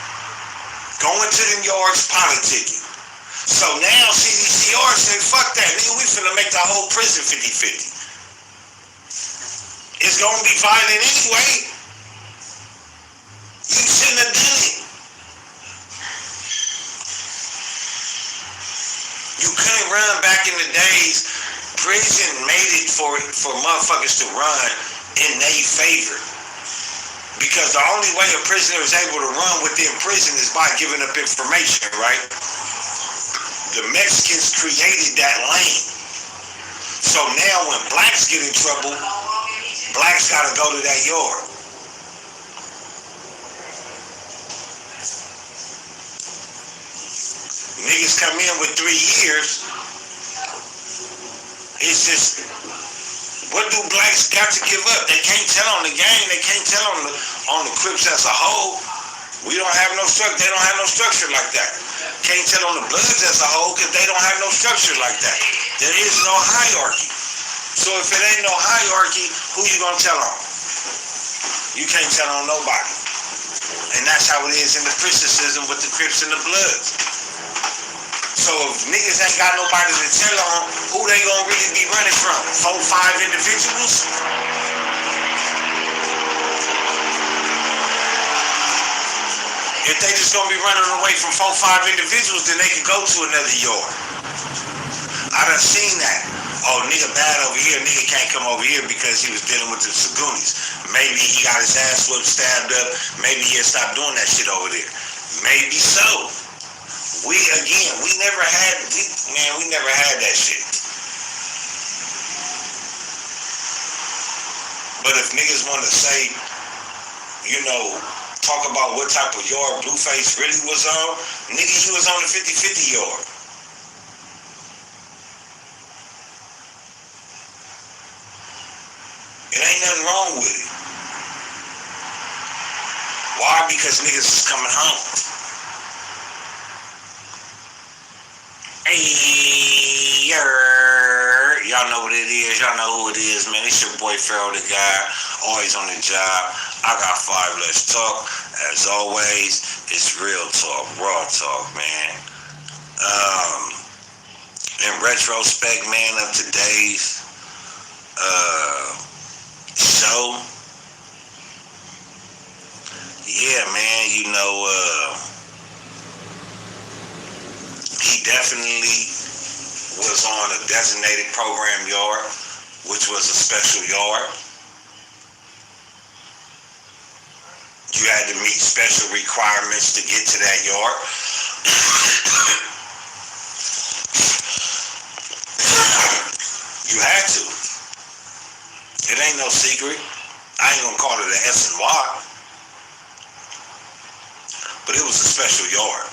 Going to them yards politicking. So now CDCR said, fuck that, nigga, we finna make the whole prison 50-50. It's gonna be violent anyway. You shouldn't have done it. You couldn't run back in the days. Prison made it for motherfuckers to run in their favor. Because the only way a prisoner is able to run within prison is by giving up information, right? The Mexicans created that lane. So now when blacks get in trouble, blacks gotta go to that yard. Niggas come in with 3 years. It's just, what do blacks got to give up? They can't tell on the gang. They can't tell on the Crips as a whole. We don't have no structure. They don't have no structure like that. Can't tell on the Bloods as a whole because they don't have no structure like that. There is no hierarchy. So if it ain't no hierarchy, who you gonna tell on? You can't tell on nobody. And that's how it is in the prison system with the Crips and the Bloods. So if niggas ain't got nobody to tell on, who they gonna really be running from? 4, 5 individuals? If they just gonna be running away from 4, 5 individuals, then they can go to another yard. I done seen that. Oh, nigga bad over here, nigga can't come over here because he was dealing with the Sagunis. Maybe he got his ass whooped, stabbed up. Maybe he'll stop doing that shit over there. Maybe so. We never had that shit. But if niggas want to say, talk about what type of yard Blueface really was on, nigga, he was on the 50-50 yard. It ain't nothing wrong with it. Why? Because niggas is coming home. Hey, y'all know what it is. Y'all know who it is, man. It's your boy Pharaoh the guy, always on the job. I got 5 Let's Talk. As always, it's real talk, raw talk, man. In retrospect, man, of today's show, yeah, man, he definitely was on a designated program yard, which was a special yard. You had to meet special requirements to get to that yard. You had to. It ain't no secret. I ain't gonna call it an S&Y. But it was a special yard.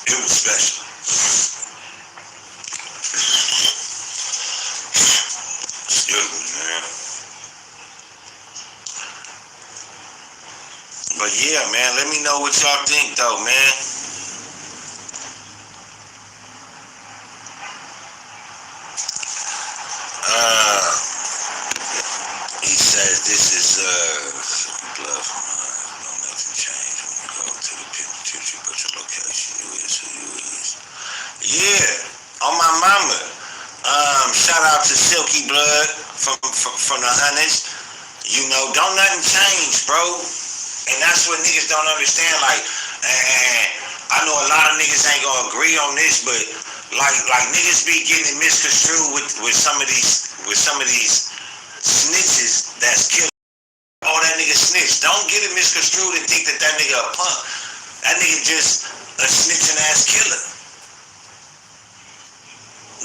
It was special. Excuse me, man. But yeah, man, let me know what y'all think, though, man. He says this is bluff. No, nothing changed when you go to the penitentiary, but your location, you is who you is. Yeah, on my mama. Shout out to Silky Blood from the Hunters. Don't nothing change, bro. And that's what niggas don't understand. Like, and I know a lot of niggas ain't gonna agree on this, but like niggas be getting misconstrued with some of these snitches that's killed. Oh, that nigga snitch. Don't get it misconstrued and think that nigga a punk. That nigga just a snitching ass killer.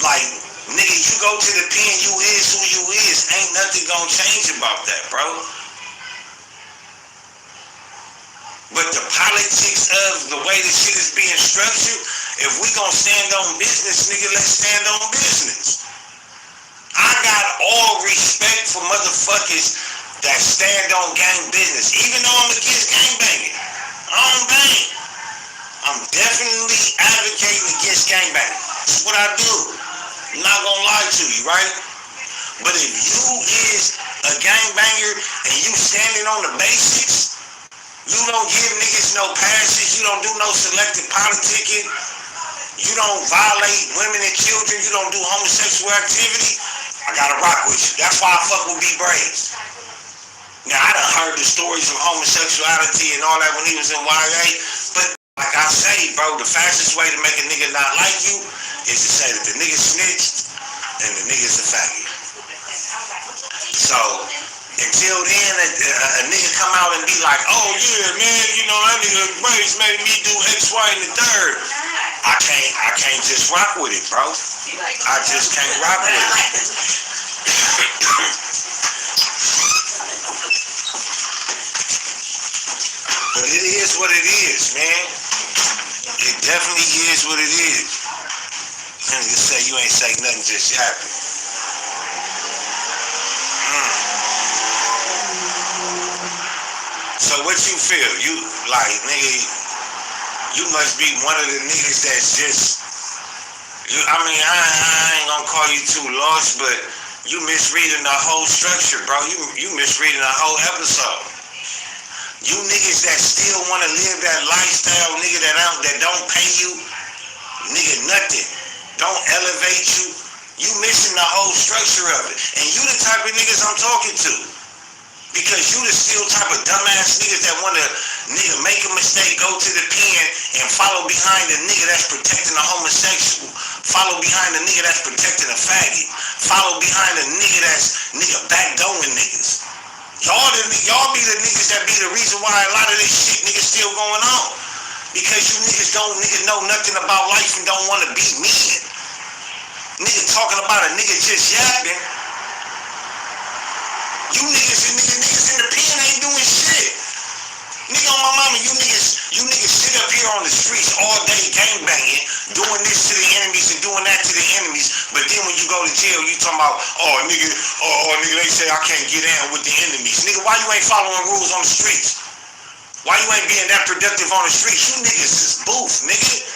Like, nigga, you go to the pen, you is who you is. Ain't nothing gonna change about that, bro. But the politics of the way the shit is being structured, if we gonna stand on business, nigga, let's stand on business. I got all respect for motherfuckers that stand on gang business. Even though I'm against gang banging. I don't bang. I'm definitely advocating against gang banging. That's what I do. I'm not gonna lie to you, right? But if you is a gang banger and you standing on the basics, you don't give niggas no passes, you don't do no selective politicking, you don't violate women and children, you don't do homosexual activity, I gotta rock with you. That's why I fuck with B-Brains. Now, I done heard the stories of homosexuality and all that when he was in YA, but like I say, bro, the fastest way to make a nigga not like you is to say that the nigga snitched and the nigga's a faggot. So, Until then, a nigga come out and be like, oh yeah, man, you know, that nigga Brace made me do X, Y, and the third. I can't just rock with it, bro. I just can't rock with it. But it is what it is, man. It definitely is what it is. Niggas say you ain't say nothing, just yapping. So what you feel? You like, nigga, you must be one of the niggas that's just, I mean, I ain't gonna call you too lost, but you misreading the whole structure, bro. You misreading the whole episode. You niggas that still want to live that lifestyle, nigga, that don't pay you, nigga, nothing. Don't elevate you. You missing the whole structure of it. And you the type of niggas I'm talking to. Because you the still type of dumbass niggas that want to, nigga, make a mistake, go to the pen, and follow behind the nigga that's protecting a homosexual. Follow behind the nigga that's protecting a faggot. Follow behind the nigga that's, nigga, backdooring niggas. Y'all be the niggas that be the reason why a lot of this shit, nigga, still going on. Because you niggas don't, nigga, know nothing about life and don't want to be men. Nigga talking about a nigga just yapping. You niggas in the pen ain't doing shit. Nigga, on my mama, you niggas sit up here on the streets all day gangbanging, doing this to the enemies and doing that to the enemies. But then when you go to jail, you talking about, nigga, they say I can't get in with the enemies. Nigga, why you ain't following rules on the streets? Why you ain't being that productive on the streets? You niggas is booth, nigga.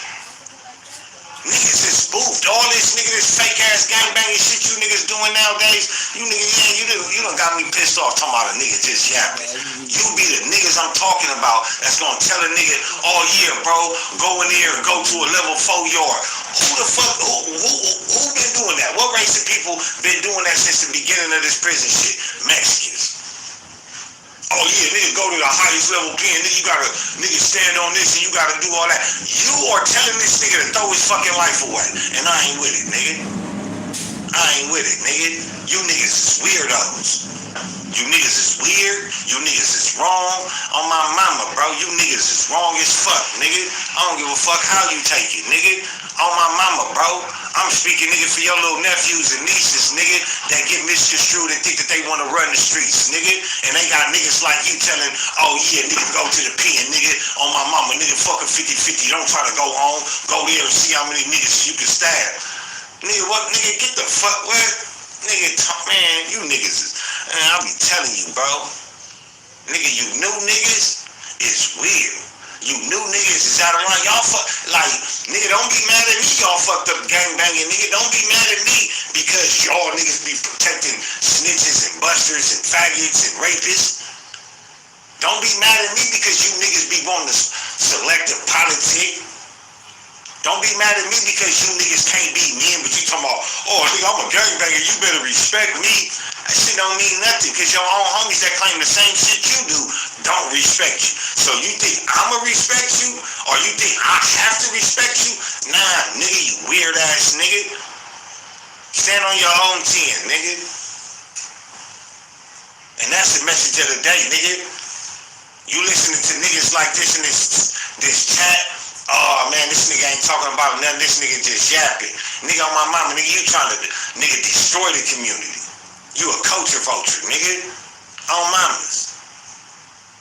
Niggas is spoofed. All this nigga, this fake ass gangbanging shit you niggas doing nowadays, you niggas, you done got me pissed off talking about a nigga just yapping. You be the niggas I'm talking about that's gonna tell a nigga, oh yeah, bro, go in there and go to a level 4 yard. Who the fuck, who been doing that? What race of people been doing that since the beginning of this prison shit? Mexicans. Oh yeah, nigga, go to the highest level pen, nigga, you gotta, nigga, stand on this and you gotta do all that. You are telling this nigga to throw his fucking life away, and I ain't with it, nigga. I ain't with it, nigga. You niggas is weirdos. You niggas is weird, you niggas is wrong. On my mama, bro, you niggas is wrong as fuck, nigga. I don't give a fuck how you take it, nigga. On my mama, bro. I'm speaking, nigga, for your little nephews and nieces, nigga, that get misconstrued and think that they want to run the streets, nigga. And they got niggas like you telling, oh yeah, nigga, go to the pen, nigga. On my mama, nigga, fucking 50-50. Don't try to go home. Go there and see how many niggas you can stab. Nigga, what? Nigga, get the fuck, what? Nigga, man, you niggas is, man, I be telling you, bro. Nigga, you new niggas is weird. You new niggas is out of line. Y'all like, nigga, don't be mad at me, y'all fucked up gangbanging, nigga. Don't be mad at me because y'all niggas be protecting snitches and busters and faggots and rapists. Don't be mad at me because you niggas be wanting to selective politic. Don't be mad at me because you niggas can't be men, but you talking about, oh, nigga, I'm a gangbanger, you better respect me. That shit don't mean nothing because your own homies that claim the same shit you do don't respect you. So you think I'ma respect you? Or you think I have to respect you? Nah, nigga, you weird ass nigga. Stand on your own 10, nigga. And that's the message of the day, nigga. You listening to niggas like this in this chat, oh man, this nigga ain't talking about nothing, this nigga just yapping. Nigga, on my mama, nigga, you trying to, nigga, destroy the community. You a culture vulture, nigga. On mamas.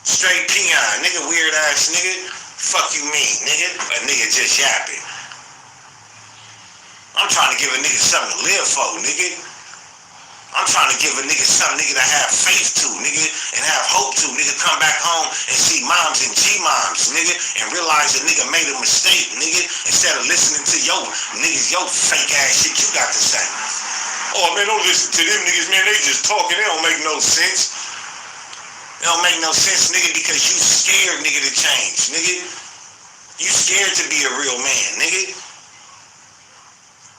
Straight peon, nigga, weird ass nigga. Fuck you mean, nigga? A nigga just yapping. I'm trying to give a nigga something to live for, nigga. I'm trying to give a nigga something, nigga, to have faith to, nigga, and have hope to, nigga, come back home and see moms and G-moms, nigga, and realize a nigga made a mistake, nigga, instead of listening to your fake ass shit you got to say. Oh, man, don't listen to them niggas, man, they just talking, they don't make no sense. It don't make no sense, nigga, because you scared, nigga, to change, nigga. You scared to be a real man, nigga.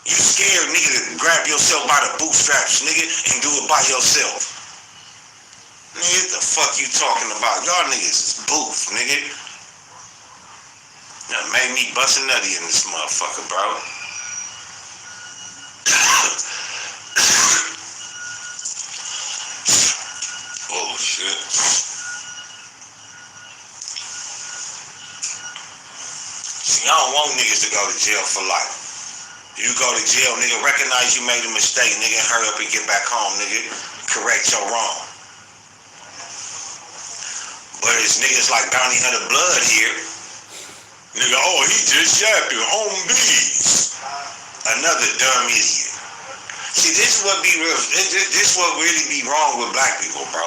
You scared, nigga, to grab yourself by the bootstraps, nigga, and do it by yourself. Nigga, what the fuck you talking about? Y'all niggas is booth, nigga. That made me bust a nutty in this motherfucker, bro. good. See, I don't want niggas to go to jail for life. You go to jail, nigga, recognize you made a mistake, nigga, and hurry up and get back home, nigga. Correct your wrong. But it's niggas like Bounty Hunter Blood here. Nigga, oh, he just yapping on bees. Another dumb idiot. See, this what be real. This what really be wrong with black people, bro.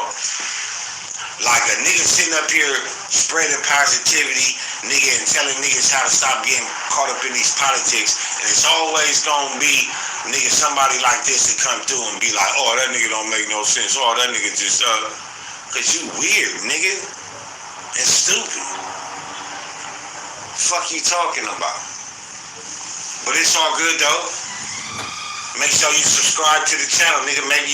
Like a nigga sitting up here spreading positivity, nigga, and telling niggas how to stop getting caught up in these politics, and it's always gonna be, nigga, somebody like this to come through and be like, oh, that nigga don't make no sense. Oh, that nigga just, cause you weird, nigga, and stupid. Fuck you talking about? But it's all good though. Make sure you subscribe to the channel, nigga. Maybe you